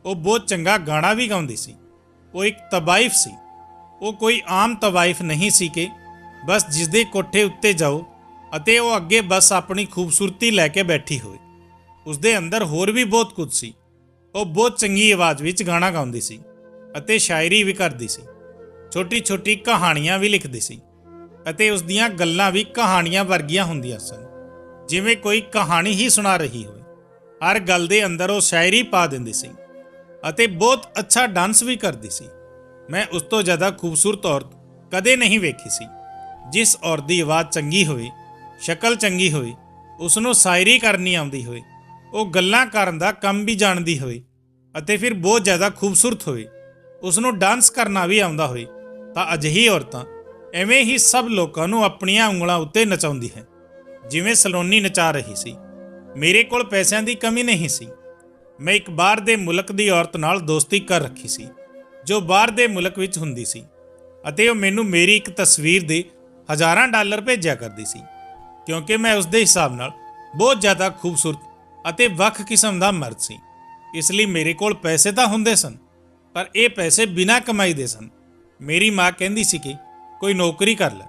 ਉਹ ਬਹੁਤ ਚੰਗਾ ਗਾਣਾ ਵੀ ਗਾਉਂਦੀ ਸੀ। ਉਹ ਇੱਕ ਤਵਾਇਫ ਸੀ। ਉਹ ਕੋਈ ਆਮ ਤਵਾਇਫ ਨਹੀਂ ਸੀ ਕਿ ਬਸ ਜਿਸ ਦੇ ਕੋਠੇ ਉੱਤੇ ਜਾਓ ਅਤੇ ਉਹ ਅੱਗੇ ਬਸ ਆਪਣੀ ਖੂਬਸੂਰਤੀ ਲੈ ਕੇ ਬੈਠੀ ਹੋਵੇ। ਉਸ ਦੇ ਅੰਦਰ ਹੋਰ ਵੀ ਬਹੁਤ ਕੁਝ ਸੀ। ਉਹ ਬਹੁਤ ਚੰਗੀ ਆਵਾਜ਼ ਵਿੱਚ ਗਾਣਾ ਗਾਉਂਦੀ ਸੀ ਅਤੇ ਸ਼ਾਇਰੀ ਵੀ ਕਰਦੀ ਸੀ। ਛੋਟੀ ਕਹਾਣੀਆਂ ਵੀ ਲਿਖਦੀ ਸੀ ਅਤੇ ਉਸ ਦੀਆਂ ਗੱਲਾਂ ਵੀ ਕਹਾਣੀਆਂ ਵਰਗੀਆਂ ਹੁੰਦੀਆਂ ਸਨ, ਜਿਵੇਂ ਕੋਈ ਕਹਾਣੀ ਹੀ ਸੁਣਾ ਰਹੀ ਹੋਵੇ। ਹਰ ਗੱਲ ਦੇ ਅੰਦਰ ਉਹ ਸ਼ਾਇਰੀ ਪਾ ਦਿੰਦੀ ਸੀ ਅਤੇ ਬਹੁਤ ਅੱਛਾ ਡਾਂਸ ਵੀ ਕਰਦੀ ਸੀ। ਮੈਂ ਉਸ ਤੋਂ ਜ਼ਿਆਦਾ ਖੂਬਸੂਰਤ ਔਰਤ ਕਦੇ ਨਹੀਂ ਵੇਖੀ ਸੀ। ਜਿਸ ਔਰਤ ਦੀ ਆਵਾਜ਼ ਚੰਗੀ ਹੋਵੇ, ਸ਼ਕਲ ਚੰਗੀ ਹੋਵੇ, ਉਸ ਨੂੰ ਸ਼ਾਇਰੀ ਕਰਨੀ ਆਉਂਦੀ ਹੋਵੇ, ਉਹ ਗੱਲਾਂ ਕਰਨ ਦਾ ਕੰਮ ਵੀ ਜਾਣਦੀ ਹੋਵੇ ਅਤੇ ਫਿਰ ਬਹੁਤ ਜ਼ਿਆਦਾ ਖੂਬਸੂਰਤ ਹੋਵੇ, ਉਸ ਨੂੰ ਡਾਂਸ ਕਰਨਾ ਵੀ ਆਉਂਦਾ ਹੋਵੇ, ਤਾਂ ਅਜਿਹੀ ਔਰਤਾਂ ਐਵੇਂ ਹੀ ਸਭ ਲੋਕਾਂ ਨੂੰ ਆਪਣੀਆਂ ਉਂਗਲਾਂ ਉੱਤੇ ਨਚਾਉਂਦੀ ਹੈ, ਜਿਵੇਂ ਸਲੋਨੀ ਨਚਾ ਰਹੀ ਸੀ। ਮੇਰੇ ਕੋਲ ਪੈਸਿਆਂ ਦੀ ਕਮੀ ਨਹੀਂ ਸੀ। ਮੈਂ ਇੱਕ ਬਾਹਰ ਦੇ ਮੁਲਕ ਦੀ ਔਰਤ ਨਾਲ ਦੋਸਤੀ ਕਰ ਰੱਖੀ ਸੀ, ਜੋ ਬਾਹਰ ਦੇ ਮੁਲਕ ਵਿੱਚ ਹੁੰਦੀ ਸੀ, ਅਤੇ ਉਹ ਮੈਨੂੰ ਮੇਰੀ ਇੱਕ ਤਸਵੀਰ ਦੇ ਹਜ਼ਾਰਾਂ ਡਾਲਰ ਭੇਜਿਆ ਕਰਦੀ ਸੀ, ਕਿਉਂਕਿ ਮੈਂ ਉਸ ਦੇ ਹਿਸਾਬ ਨਾਲ ਬਹੁਤ ਜ਼ਿਆਦਾ ਖੂਬਸੂਰਤ ਅਤੇ ਵੱਖ ਕਿਸਮ ਦਾ ਮਰਦ ਸੀ। ਇਸ ਲਈ ਮੇਰੇ ਕੋਲ ਪੈਸੇ ਤਾਂ ਹੁੰਦੇ ਸਨ, ਪਰ ਇਹ ਪੈਸੇ ਬਿਨਾਂ ਕਮਾਈ ਦੇ ਸਨ। ਮੇਰੀ ਮਾਂ ਕਹਿੰਦੀ ਸੀ ਕਿ ਕੋਈ ਨੌਕਰੀ ਕਰ ਲੈ,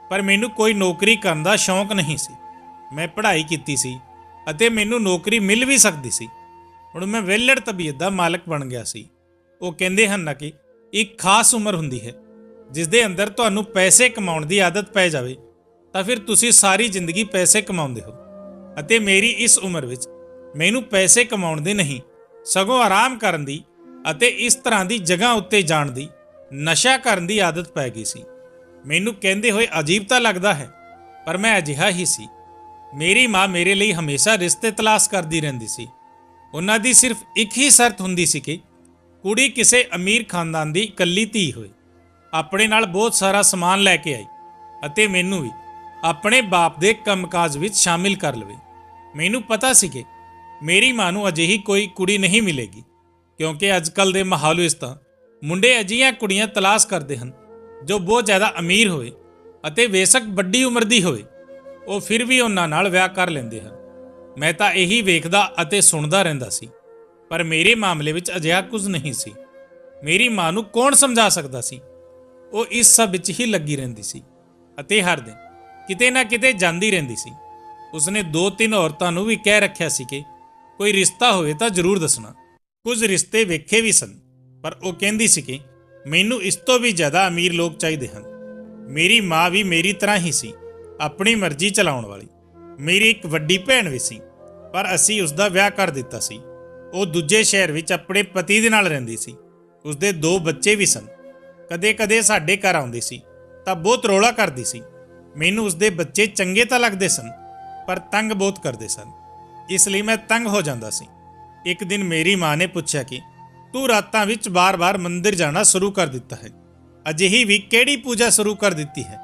ਪਰ ਮੈਨੂੰ ਕੋਈ ਨੌਕਰੀ ਕਰਨ ਦਾ ਸ਼ੌਂਕ ਨਹੀਂ ਸੀ। ਮੈਂ ਪੜ੍ਹਾਈ ਕੀਤੀ ਸੀ ਅਤੇ ਮੈਨੂੰ ਨੌਕਰੀ ਮਿਲ ਵੀ ਸਕਦੀ ਸੀ। ਹੁਣ ਮੈਂ ਵਿਹਲੜ ਤਬੀਅਤ ਦਾ ਮਾਲਕ ਬਣ ਗਿਆ ਸੀ। ਉਹ ਕਹਿੰਦੇ ਹਨ ਨਾ ਕਿ ਇੱਕ ਖਾਸ ਉਮਰ ਹੁੰਦੀ ਹੈ ਜਿਸ ਦੇ ਅੰਦਰ ਤੁਹਾਨੂੰ ਪੈਸੇ ਕਮਾਉਣ ਦੀ ਆਦਤ ਪੈ ਜਾਵੇ ਤਾਂ ਫਿਰ ਤੁਸੀਂ ਸਾਰੀ ਜ਼ਿੰਦਗੀ ਪੈਸੇ ਕਮਾਉਂਦੇ ਹੋ। ਅਤੇ ਮੇਰੀ ਇਸ ਉਮਰ ਵਿੱਚ ਮੈਨੂੰ ਪੈਸੇ ਕਮਾਉਣ ਦੀ ਨਹੀਂ, ਸਗੋਂ ਆਰਾਮ ਕਰਨ ਦੀ ਅਤੇ ਇਸ ਤਰ੍ਹਾਂ ਦੀ ਜਗ੍ਹਾ ਉੱਤੇ ਜਾਣ ਦੀ, ਨਸ਼ਾ ਕਰਨ ਦੀ ਆਦਤ ਪੈ ਗਈ ਸੀ। ਮੈਨੂੰ ਕਹਿੰਦੇ ਹੋਏ ਅਜੀਬ ਤਾਂ ਲੱਗਦਾ ਹੈ, ਪਰ ਮੈਂ ਅਜਿਹਾ ਹੀ ਸੀ। ਮੇਰੀ ਮਾਂ ਮੇਰੇ ਲਈ ਹਮੇਸ਼ਾ ਰਿਸ਼ਤੇ ਤਲਾਸ਼ ਕਰਦੀ ਰਹਿੰਦੀ ਸੀ। ਉਹਨਾਂ ਦੀ ਸਿਰਫ ਇੱਕ ਹੀ ਸ਼ਰਤ ਹੁੰਦੀ ਸੀ ਕਿ ਕੁੜੀ ਕਿਸੇ ਅਮੀਰ ਖਾਨਦਾਨ ਦੀ ਇਕੱਲੀ ਧੀ ਹੋਏ, ਆਪਣੇ ਨਾਲ ਬਹੁਤ ਸਾਰਾ ਸਮਾਨ ਲੈ ਕੇ ਆਈ ਅਤੇ ਮੈਨੂੰ ਵੀ ਆਪਣੇ ਬਾਪ ਦੇ ਕੰਮਕਾਜ ਵਿੱਚ ਸ਼ਾਮਿਲ ਕਰ ਲਵੇ। ਮੈਨੂੰ ਪਤਾ ਸੀ ਕਿ ਮੇਰੀ ਮਾਂ ਨੂੰ ਅਜਿਹੀ ਕੋਈ ਕੁੜੀ ਨਹੀਂ ਮਿਲੇਗੀ, ਕਿਉਂਕਿ ਅੱਜ ਕੱਲ੍ਹ ਦੇ ਮਾਹੌਲ ਵਿੱਚ ਤਾਂ ਮੁੰਡੇ ਅਜਿਹੀਆਂ ਕੁੜੀਆਂ ਤਲਾਸ਼ ਕਰਦੇ ਹਨ ਜੋ ਬਹੁਤ ਜ਼ਿਆਦਾ ਅਮੀਰ ਹੋਵੇ ਅਤੇ ਬੇਸ਼ੱਕ ਵੱਡੀ ਉਮਰ ਦੀ ਹੋਵੇ, ਉਹ ਫਿਰ ਵੀ ਉਹਨਾਂ ਨਾਲ ਵਿਆਹ ਕਰ ਲੈਂਦੇ ਹਨ। ਮੈਂ ਤਾਂ ਇਹੀ ਵੇਖਦਾ ਅਤੇ ਸੁਣਦਾ ਰਹਿੰਦਾ ਸੀ, ਪਰ ਮੇਰੇ ਮਾਮਲੇ ਵਿੱਚ ਅਜਿਹਾ ਕੁਝ ਨਹੀਂ ਸੀ। ਮੇਰੀ ਮਾਂ ਨੂੰ ਕੌਣ ਸਮਝਾ ਸਕਦਾ ਸੀ? ਉਹ ਇਸ ਸਭ ਵਿੱਚ ਹੀ ਲੱਗੀ ਰਹਿੰਦੀ ਸੀ ਅਤੇ ਹਰ ਦਿਨ ਕਿਤੇ ਨਾ ਕਿਤੇ ਜਾਂਦੀ ਰਹਿੰਦੀ ਸੀ। ਉਸਨੇ 2-3 ਔਰਤਾਂ ਨੂੰ ਵੀ ਕਹਿ ਰੱਖਿਆ ਸੀ ਕਿ ਕੋਈ ਰਿਸ਼ਤਾ ਹੋਵੇ ਤਾਂ ਜ਼ਰੂਰ ਦੱਸਣਾ। ਕੁਝ ਰਿਸ਼ਤੇ ਵੇਖੇ ਵੀ ਸਨ, ਪਰ ਉਹ ਕਹਿੰਦੀ ਸੀ ਕਿ ਮੈਨੂੰ ਇਸ ਤੋਂ ਵੀ ਜ਼ਿਆਦਾ ਅਮੀਰ ਲੋਕ ਚਾਹੀਦੇ ਹਨ। ਮੇਰੀ ਮਾਂ ਵੀ ਮੇਰੀ ਤਰ੍ਹਾਂ ਹੀ ਸੀ, ਆਪਣੀ ਮਰਜ਼ੀ ਚਲਾਉਣ ਵਾਲੀ। ਮੇਰੀ ਇੱਕ ਵੱਡੀ ਭੈਣ ਵੀ ਸੀ, ਪਰ ਅਸੀਂ ਉਸ ਦਾ ਵਿਆਹ ਕਰ ਦਿੱਤਾ ਸੀ। ਉਹ ਦੂਜੇ ਸ਼ਹਿਰ ਵਿੱਚ ਆਪਣੇ ਪਤੀ ਦੇ ਨਾਲ ਰਹਿੰਦੀ ਸੀ। ਉਸਦੇ 2 ਬੱਚੇ ਵੀ ਸਨ। ਕਦੇ-ਕਦੇ ਸਾਡੇ ਘਰ ਆਉਂਦੀ ਸੀ ਤਾਂ ਬਹੁਤ ਰੌਲਾ ਕਰਦੀ ਸੀ। ਮੈਨੂੰ ਉਸਦੇ ਬੱਚੇ ਚੰਗੇ ਤਾਂ ਲੱਗਦੇ ਸਨ, ਪਰ ਤੰਗ ਬਹੁਤ ਕਰਦੇ ਸਨ, ਇਸ ਲਈ ਮੈਂ ਤੰਗ ਹੋ ਜਾਂਦਾ ਸੀ। ਇੱਕ ਦਿਨ ਮੇਰੀ ਮਾਂ ਨੇ ਪੁੱਛਿਆ ਕਿ ਤੂੰ ਰਾਤਾਂ ਵਿੱਚ ਬਾਰ-ਬਾਰ ਮੰਦਿਰ ਜਾਣਾ ਸ਼ੁਰੂ ਕਰ ਦਿੱਤਾ ਹੈ। ਅਜਿਹੀ ਵੀ ਕਿਹੜੀ ਪੂਜਾ ਸ਼ੁਰੂ ਕਰ ਦਿੱਤੀ ਹੈ?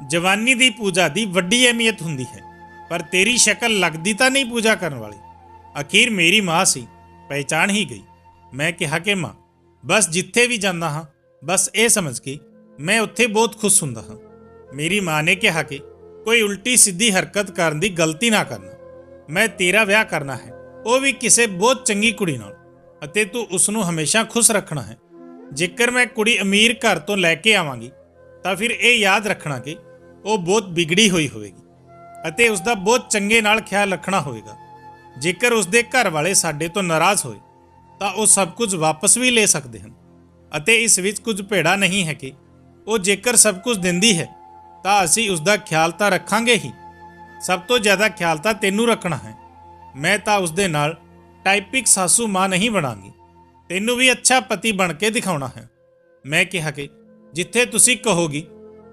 ਜਵਾਨੀ ਦੀ ਪੂਜਾ ਦੀ ਵੱਡੀ ਅਹਿਮੀਅਤ ਹੁੰਦੀ ਹੈ, ਪਰ ਤੇਰੀ ਸ਼ਕਲ ਲੱਗਦੀ ਤਾਂ ਨਹੀਂ ਪੂਜਾ ਕਰਨ ਵਾਲੀ। ਅਖੀਰ ਮੇਰੀ ਮਾਂ ਸੀ, ਪਹਿਚਾਣ ਹੀ ਗਈ। ਮੈਂ ਕਿਹਾ ਕਿ ਮਾਂ, ਬਸ ਜਿੱਥੇ ਵੀ ਜਾਂਦਾ ਹਾਂ, ਬਸ ਇਹ ਸਮਝ ਕੇ ਮੈਂ ਉੱਥੇ ਬਹੁਤ ਖੁਸ਼ ਹੁੰਦਾ ਹਾਂ। ਮੇਰੀ ਮਾਂ ਨੇ ਕਿਹਾ ਕਿ ਕੋਈ ਉਲਟੀ ਸਿੱਧੀ ਹਰਕਤ ਕਰਨ ਦੀ ਗਲਤੀ ਨਾ ਕਰਨਾ। ਮੈਂ ਤੇਰਾ ਵਿਆਹ ਕਰਨਾ ਹੈ, ਉਹ ਵੀ ਕਿਸੇ ਬਹੁਤ ਚੰਗੀ ਕੁੜੀ ਨਾਲ, ਅਤੇ ਤੂੰ ਉਸ ਨੂੰ ਹਮੇਸ਼ਾ ਖੁਸ਼ ਰੱਖਣਾ ਹੈ। ਜੇਕਰ ਮੈਂ ਕੁੜੀ ਅਮੀਰ ਘਰ ਤੋਂ ਲੈ ਕੇ ਆਵਾਂਗੀ ਤਾਂ ਫਿਰ ਇਹ ਯਾਦ ਰੱਖਣਾ ਕਿ ਉਹ ਬਹੁਤ ਵਿਗੜੀ ਹੋਈ ਹੋਵੇਗੀ ਅਤੇ ਉਸ ਦਾ ਬਹੁਤ ਚੰਗੇ ਨਾਲ ਖਿਆਲ ਰੱਖਣਾ ਹੋਵੇਗਾ। ਜੇਕਰ ਉਸ ਦੇ ਘਰ ਵਾਲੇ ਸਾਡੇ ਤੋਂ ਨਾਰਾਜ਼ ਹੋਏ ਤਾਂ ਉਹ ਸਭ ਕੁਝ ਵਾਪਸ ਵੀ ਲੈ ਸਕਦੇ ਹਨ, ਅਤੇ ਇਸ ਵਿੱਚ ਕੁਝ ਭੇੜਾ ਨਹੀਂ ਹੈ ਕਿ ਉਹ ਜੇਕਰ ਸਭ ਕੁਝ ਦਿੰਦੀ ਹੈ ਤਾਂ ਅਸੀਂ ਉਸ ਦਾ ਖਿਆਲ ਤਾਂ ਰੱਖਾਂਗੇ ਹੀ। ਸਭ ਤੋਂ ਜ਼ਿਆਦਾ ਖਿਆਲ ਤਾਂ ਤੈਨੂੰ ਰੱਖਣਾ ਹੈ। ਮੈਂ ਤਾਂ ਉਸ ਦੇ ਨਾਲ ਟਾਈਪਿਕ ਸਾਸੂ ਮਾਂ ਨਹੀਂ ਬਣਾਂਗੀ, ਤੈਨੂੰ ਵੀ ਅੱਛਾ ਪਤੀ ਬਣ ਕੇ ਦਿਖਾਉਣਾ ਹੈ। ਮੈਂ ਕਿਹਾ ਕਿ ਜਿੱਥੇ ਤੁਸੀਂ ਕਹੋਗੀ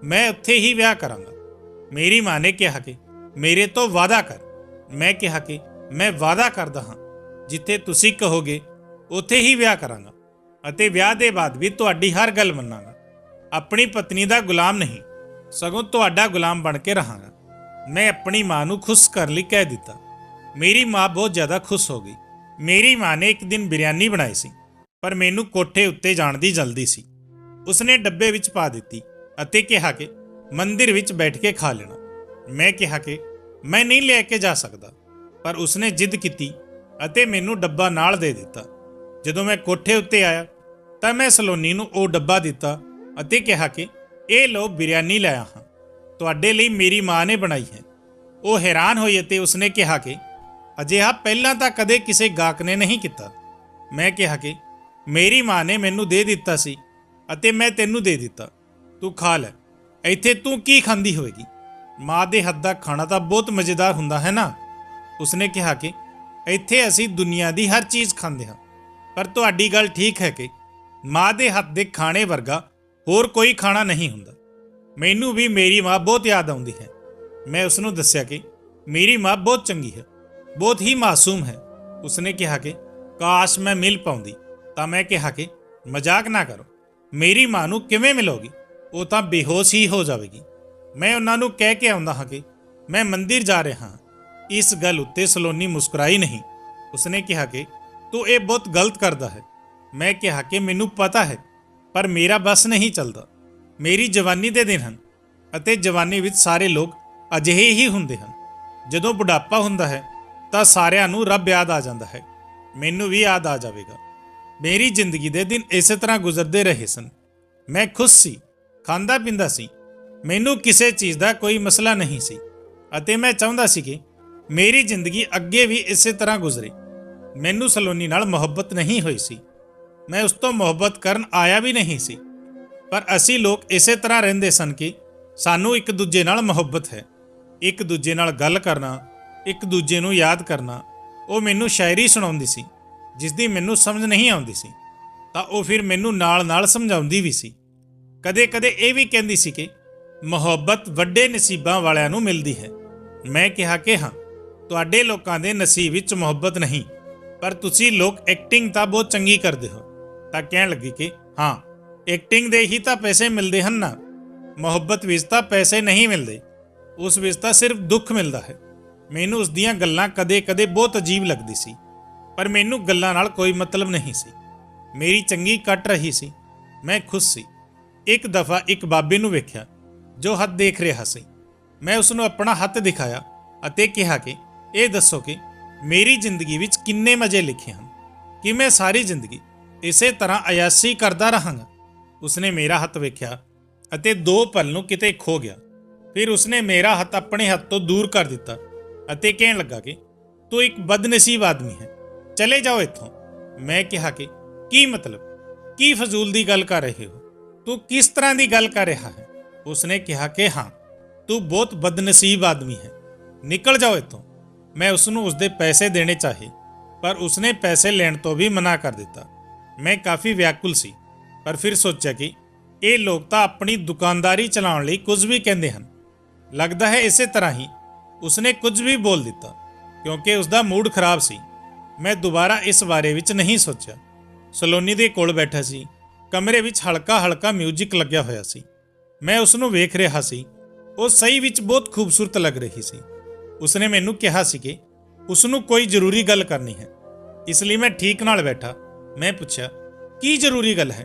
ਮੈਂ ਉੱਥੇ ਹੀ ਵਿਆਹ ਕਰਾਂਗਾ। ਮੇਰੀ ਮਾਂ ਨੇ ਕਿਹਾ ਕਿ ਮੇਰੇ ਤੋਂ ਵਾਅਦਾ ਕਰ। ਮੈਂ ਕਿਹਾ ਕਿ ਮੈਂ ਵਾਅਦਾ ਕਰਦਾ ਹਾਂ, ਜਿੱਥੇ ਤੁਸੀਂ ਕਹੋਗੇ ਉੱਥੇ ਹੀ ਵਿਆਹ ਕਰਾਂਗਾ, ਅਤੇ ਵਿਆਹ ਦੇ ਬਾਅਦ ਵੀ ਤੁਹਾਡੀ ਹਰ ਗੱਲ ਮੰਨਾਂਗਾ। ਆਪਣੀ ਪਤਨੀ ਦਾ ਗੁਲਾਮ ਨਹੀਂ, ਸਗੋਂ ਤੁਹਾਡਾ ਗੁਲਾਮ ਬਣ ਕੇ ਰਹਾਂਗਾ। ਮੈਂ ਆਪਣੀ ਮਾਂ ਨੂੰ ਖੁਸ਼ ਕਰਨ ਲਈ ਕਹਿ ਦਿੱਤਾ। ਮੇਰੀ ਮਾਂ ਬਹੁਤ ਜ਼ਿਆਦਾ ਖੁਸ਼ ਹੋ ਗਈ। ਮੇਰੀ ਮਾਂ ਨੇ ਇੱਕ ਦਿਨ ਬਿਰਿਆਨੀ ਬਣਾਈ ਸੀ, ਪਰ ਮੈਨੂੰ ਕੋਠੇ ਉੱਤੇ ਜਾਣ ਦੀ ਜਲਦੀ ਸੀ। ਉਸਨੇ ਡੱਬੇ ਵਿੱਚ ਪਾ ਦਿੱਤੀ ਅਤੇ ਕਿਹਾ ਕਿ ਮੰਦਿਰ ਵਿੱਚ ਬੈਠ ਕੇ ਖਾ ਲੈਣਾ। ਮੈਂ ਕਿਹਾ ਕਿ ਮੈਂ ਨਹੀਂ ਲੈ ਕੇ ਜਾ ਸਕਦਾ, ਪਰ ਉਸਨੇ ਜਿੱਦ ਕੀਤੀ ਅਤੇ ਮੈਨੂੰ ਡੱਬਾ ਨਾਲ ਦੇ ਦਿੱਤਾ। ਜਦੋਂ ਮੈਂ ਕੋਠੇ ਉੱਤੇ ਆਇਆ ਤਾਂ ਮੈਂ ਸਲੋਨੀ ਨੂੰ ਉਹ ਡੱਬਾ ਦਿੱਤਾ ਅਤੇ ਕਿਹਾ ਕਿ ਇਹ ਲਓ, ਬਿਰਿਆਨੀ ਲਾਇਆ ਹਾਂ, ਤੁਹਾਡੇ ਲਈ ਮੇਰੀ ਮਾਂ ਨੇ ਬਣਾਈ ਹੈ। ਉਹ ਹੈਰਾਨ ਹੋਈ ਅਤੇ ਉਸਨੇ ਕਿਹਾ ਕਿ ਅਜਿਹਾ ਪਹਿਲਾਂ ਤਾਂ ਕਦੇ ਕਿਸੇ ਗਾਹਕ ਨੇ ਨਹੀਂ ਕੀਤਾ। ਮੈਂ ਕਿਹਾ ਕਿ ਮੇਰੀ ਮਾਂ ਨੇ ਮੈਨੂੰ ਦੇ ਦਿੱਤਾ ਸੀ ਅਤੇ ਮੈਂ ਤੈਨੂੰ ਦੇ ਦਿੱਤਾ, ਤੂੰ ਖਾ ਲੈ। ਇੱਥੇ ਤੂੰ ਕੀ ਖਾਂਦੀ ਹੋਵੇਗੀ? ਮਾਂ ਦੇ ਹੱਥ ਦਾ ਖਾਣਾ ਤਾਂ ਬਹੁਤ ਮਜ਼ੇਦਾਰ ਹੁੰਦਾ ਹੈ ਨਾ। ਉਸਨੇ ਕਿਹਾ ਕਿ ਇੱਥੇ ਅਸੀਂ ਦੁਨੀਆ ਦੀ ਹਰ ਚੀਜ਼ ਖਾਂਦੇ ਹਾਂ, ਪਰ ਤੁਹਾਡੀ ਗੱਲ ਠੀਕ ਹੈ ਕਿ ਮਾਂ ਦੇ ਹੱਥ ਦੇ ਖਾਣੇ ਵਰਗਾ ਹੋਰ ਕੋਈ ਖਾਣਾ ਨਹੀਂ ਹੁੰਦਾ। ਮੈਨੂੰ ਵੀ ਮੇਰੀ ਮਾਂ ਬਹੁਤ ਯਾਦ ਆਉਂਦੀ ਹੈ। ਮੈਂ ਉਸਨੂੰ ਦੱਸਿਆ ਕਿ ਮੇਰੀ ਮਾਂ ਬਹੁਤ ਚੰਗੀ ਹੈ, ਬਹੁਤ ਹੀ ਮਾਸੂਮ ਹੈ। ਉਸਨੇ ਕਿਹਾ ਕਿ ਕਾਸ਼ ਮੈਂ ਮਿਲ ਪਾਉਂਦੀ। ਤਾਂ ਮੈਂ ਕਿਹਾ ਕਿ ਮਜ਼ਾਕ ਨਾ ਕਰੋ, ਮੇਰੀ ਮਾਂ ਨੂੰ ਕਿਵੇਂ ਮਿਲੋਗੀ? ਉਹ ਤਾਂ ਬੇਹੋਸ਼ ਹੀ ਹੋ ਜਾਵੇਗੀ। ਮੈਂ ਉਹਨਾਂ ਨੂੰ ਕਹਿ ਕੇ ਆਉਂਦਾ ਹਾਂ ਕਿ ਮੈਂ ਮੰਦਿਰ ਜਾ ਰਿਹਾ ਹਾਂ। ਇਸ ਗੱਲ ਉੱਤੇ ਸਲੋਨੀ ਮੁਸਕਰਾਈ ਨਹੀਂ। ਉਸਨੇ ਕਿਹਾ ਕਿ ਤੂੰ ਇਹ ਬਹੁਤ ਗਲਤ ਕਰਦਾ ਹੈ। ਮੈਂ ਕਿਹਾ ਕਿ ਮੈਨੂੰ ਪਤਾ ਹੈ, ਪਰ ਮੇਰਾ ਬਸ ਨਹੀਂ ਚੱਲਦਾ। ਮੇਰੀ ਜਵਾਨੀ ਦੇ ਦਿਨ ਹਨ, ਅਤੇ ਜਵਾਨੀ ਵਿੱਚ ਸਾਰੇ ਲੋਕ ਅਜਿਹੇ ਹੀ ਹੁੰਦੇ ਹਨ। ਜਦੋਂ ਬੁਢਾਪਾ ਹੁੰਦਾ ਹੈ ਤਾਂ ਸਾਰਿਆਂ ਨੂੰ ਰੱਬ ਯਾਦ ਆ ਜਾਂਦਾ ਹੈ। ਮੈਨੂੰ ਵੀ ਯਾਦ ਆ ਜਾਵੇਗਾ। ਮੇਰੀ ਜ਼ਿੰਦਗੀ ਦੇ ਦਿਨ ਇਸੇ ਤਰ੍ਹਾਂ ਗੁਜ਼ਰਦੇ ਰਹੇ ਸਨ। ਮੈਂ ਖੁਸ਼ ਸੀ, ਖਾਂਦਾ ਪੀਂਦਾ ਸੀ, ਮੈਨੂੰ ਕਿਸੇ ਚੀਜ਼ ਦਾ ਕੋਈ ਮਸਲਾ ਨਹੀਂ ਸੀ, ਅਤੇ ਮੈਂ ਚਾਹੁੰਦਾ ਸੀ ਕਿ ਮੇਰੀ ਜ਼ਿੰਦਗੀ ਅੱਗੇ ਵੀ ਇਸੇ ਤਰ੍ਹਾਂ ਗੁਜ਼ਰੇ। ਮੈਨੂੰ ਸਲੋਨੀ ਨਾਲ ਮੁਹੱਬਤ ਨਹੀਂ ਹੋਈ ਸੀ, ਮੈਂ ਉਸ ਤੋਂ ਮੁਹੱਬਤ ਕਰਨ ਆਇਆ ਵੀ ਨਹੀਂ ਸੀ, ਪਰ ਅਸੀਂ ਲੋਕ ਇਸੇ ਤਰ੍ਹਾਂ ਰਹਿੰਦੇ ਸਨ ਕਿ ਸਾਨੂੰ ਇੱਕ ਦੂਜੇ ਨਾਲ ਮੁਹੱਬਤ ਹੈ। ਇੱਕ ਦੂਜੇ ਨਾਲ ਗੱਲ ਕਰਨਾ, ਇੱਕ ਦੂਜੇ ਨੂੰ ਯਾਦ ਕਰਨਾ। ਉਹ ਮੈਨੂੰ ਸ਼ਾਇਰੀ ਸੁਣਾਉਂਦੀ ਸੀ ਜਿਸ ਦੀ ਮੈਨੂੰ ਸਮਝ ਨਹੀਂ ਆਉਂਦੀ ਸੀ, ਤਾਂ ਉਹ ਫਿਰ ਮੈਨੂੰ ਨਾਲ ਨਾਲ ਸਮਝਾਉਂਦੀ ਵੀ ਸੀ। ਕਦੇ ਕਦੇ ਇਹ ਵੀ ਕਹਿੰਦੀ ਸੀ ਕਿ ਮੁਹੱਬਤ ਵੱਡੇ ਨਸੀਬਾਂ ਵਾਲਿਆਂ ਨੂੰ ਮਿਲਦੀ ਹੈ। ਮੈਂ ਕਿਹਾ ਕਿ ਹਾਂ, ਤੁਹਾਡੇ ਲੋਕਾਂ ਦੇ ਨਸੀਬ ਵਿੱਚ ਮੁਹੱਬਤ ਨਹੀਂ, ਪਰ ਤੁਸੀਂ ਲੋਕ ਐਕਟਿੰਗ ਤਾਂ ਬਹੁਤ ਚੰਗੀ ਕਰਦੇ ਹੋ। ਤਾਂ ਕਹਿਣ ਲੱਗੀ ਕਿ ਹਾਂ, ਐਕਟਿੰਗ ਦੇ ਹੀ ਤਾਂ ਪੈਸੇ ਮਿਲਦੇ ਹਨ ਨਾ, ਮੁਹੱਬਤ ਵਿੱਚ ਤਾਂ ਪੈਸੇ ਨਹੀਂ ਮਿਲਦੇ, ਉਸ ਵਿੱਚ ਤਾਂ ਸਿਰਫ ਦੁੱਖ ਮਿਲਦਾ ਹੈ। ਮੈਨੂੰ ਉਸ ਦੀਆਂ ਗੱਲਾਂ ਕਦੇ ਕਦੇ ਬਹੁਤ ਅਜੀਬ ਲੱਗਦੀ ਸੀ, ਪਰ ਮੈਨੂੰ ਗੱਲਾਂ ਨਾਲ ਕੋਈ ਮਤਲਬ ਨਹੀਂ ਸੀ। ਮੇਰੀ ਚੰਗੀ ਕੱਟ ਰਹੀ ਸੀ, ਮੈਂ ਖੁਸ਼ ਸੀ। ਇੱਕ ਦਫਾ ਇੱਕ ਬਾਬੇ ਨੂੰ ਵੇਖਿਆ ਜੋ ਹੱਥ ਦੇਖ ਰਿਹਾ ਸੀ। ਮੈਂ ਉਸ ਨੂੰ ਆਪਣਾ ਹੱਥ ਦਿਖਾਇਆ ਅਤੇ ਕਿਹਾ ਕਿ ਇਹ ਦੱਸੋ ਕਿ ਮੇਰੀ ਜ਼ਿੰਦਗੀ ਵਿੱਚ ਕਿੰਨੇ ਮਜ਼ੇ ਲਿਖੇ ਹਨ, ਕਿ ਮੈਂ ਸਾਰੀ ਜ਼ਿੰਦਗੀ ਇਸੇ ਤਰ੍ਹਾਂ ਅਯਾਸ਼ੀ ਕਰਦਾ ਰਹਾਂਗਾ। ਉਸਨੇ ਮੇਰਾ ਹੱਥ ਵੇਖਿਆ ਅਤੇ 2 ਪਲ ਨੂੰ ਕਿਤੇ ਖੋ ਗਿਆ। ਫਿਰ ਉਸਨੇ ਮੇਰਾ ਹੱਥ ਆਪਣੇ ਹੱਥ ਤੋਂ ਦੂਰ ਕਰ ਦਿੱਤਾ ਅਤੇ ਕਹਿਣ ਲੱਗਾ ਕਿ ਤੂੰ ਇੱਕ ਬਦਨਸੀਬ ਆਦਮੀ ਹੈ, ਚਲੇ ਜਾਓ ਇੱਥੋਂ। ਮੈਂ ਕਿਹਾ ਕਿ ਕੀ ਮਤਲਬ, ਕੀ ਫਜ਼ੂਲ ਦੀ ਗੱਲ ਕਰ ਰਹੇ ਹੋ? ਤੂੰ ਕਿਸ ਤਰ੍ਹਾਂ ਦੀ ਗੱਲ ਕਰ ਰਿਹਾ ਹੈ? ਉਸਨੇ ਕਿਹਾ ਕਿ ਹਾਂ, ਤੂੰ ਬਹੁਤ ਬਦਨਸੀਬ ਆਦਮੀ ਹੈ, ਨਿਕਲ ਜਾਓ ਇੱਥੋਂ। ਮੈਂ ਉਸਨੂੰ ਉਸਦੇ ਪੈਸੇ ਦੇਣੇ ਚਾਹੇ, ਪਰ ਉਸਨੇ ਪੈਸੇ ਲੈਣ ਤੋਂ ਵੀ ਮਨਾ ਕਰ ਦਿੱਤਾ। ਮੈਂ ਕਾਫੀ ਵਿਆਕੁਲ ਸੀ, ਪਰ ਫਿਰ ਸੋਚਿਆ ਕਿ ਇਹ ਲੋਕ ਤਾਂ ਆਪਣੀ ਦੁਕਾਨਦਾਰੀ ਚਲਾਉਣ ਲਈ ਕੁਝ ਵੀ ਕਹਿੰਦੇ ਹਨ। ਲੱਗਦਾ ਹੈ ਇਸੇ ਤਰ੍ਹਾਂ ਹੀ ਉਸਨੇ ਕੁਝ ਵੀ ਬੋਲ ਦਿੱਤਾ, ਕਿਉਂਕਿ ਉਸਦਾ ਮੂਡ ਖਰਾਬ ਸੀ। ਮੈਂ ਦੁਬਾਰਾ ਇਸ ਬਾਰੇ ਵਿੱਚ ਨਹੀਂ ਸੋਚਿਆ। ਸਲੋਨੀ ਦੇ ਕੋਲ ਬੈਠਾ ਸੀ। ਕਮਰੇ ਵਿੱਚ ਹਲਕਾ ਹਲਕਾ ਮਿਊਜ਼ਿਕ ਲੱਗਿਆ ਹੋਇਆ ਸੀ। ਮੈਂ ਉਸ ਨੂੰ ਵੇਖ ਰਿਹਾ ਸੀ। ਉਹ ਸਹੀ ਵਿੱਚ ਬਹੁਤ ਖੂਬਸੂਰਤ ਲੱਗ ਰਹੀ ਸੀ। ਉਸਨੇ ਮੈਨੂੰ ਕਿਹਾ ਸੀ ਕਿ ਉਸ ਨੂੰ ਕੋਈ ਜ਼ਰੂਰੀ ਗੱਲ ਕਰਨੀ ਹੈ, ਇਸ ਲਈ ਮੈਂ ਠੀਕ ਨਾਲ ਬੈਠਾ। ਮੈਂ ਪੁੱਛਿਆ, ਕੀ ਜ਼ਰੂਰੀ ਗੱਲ ਹੈ?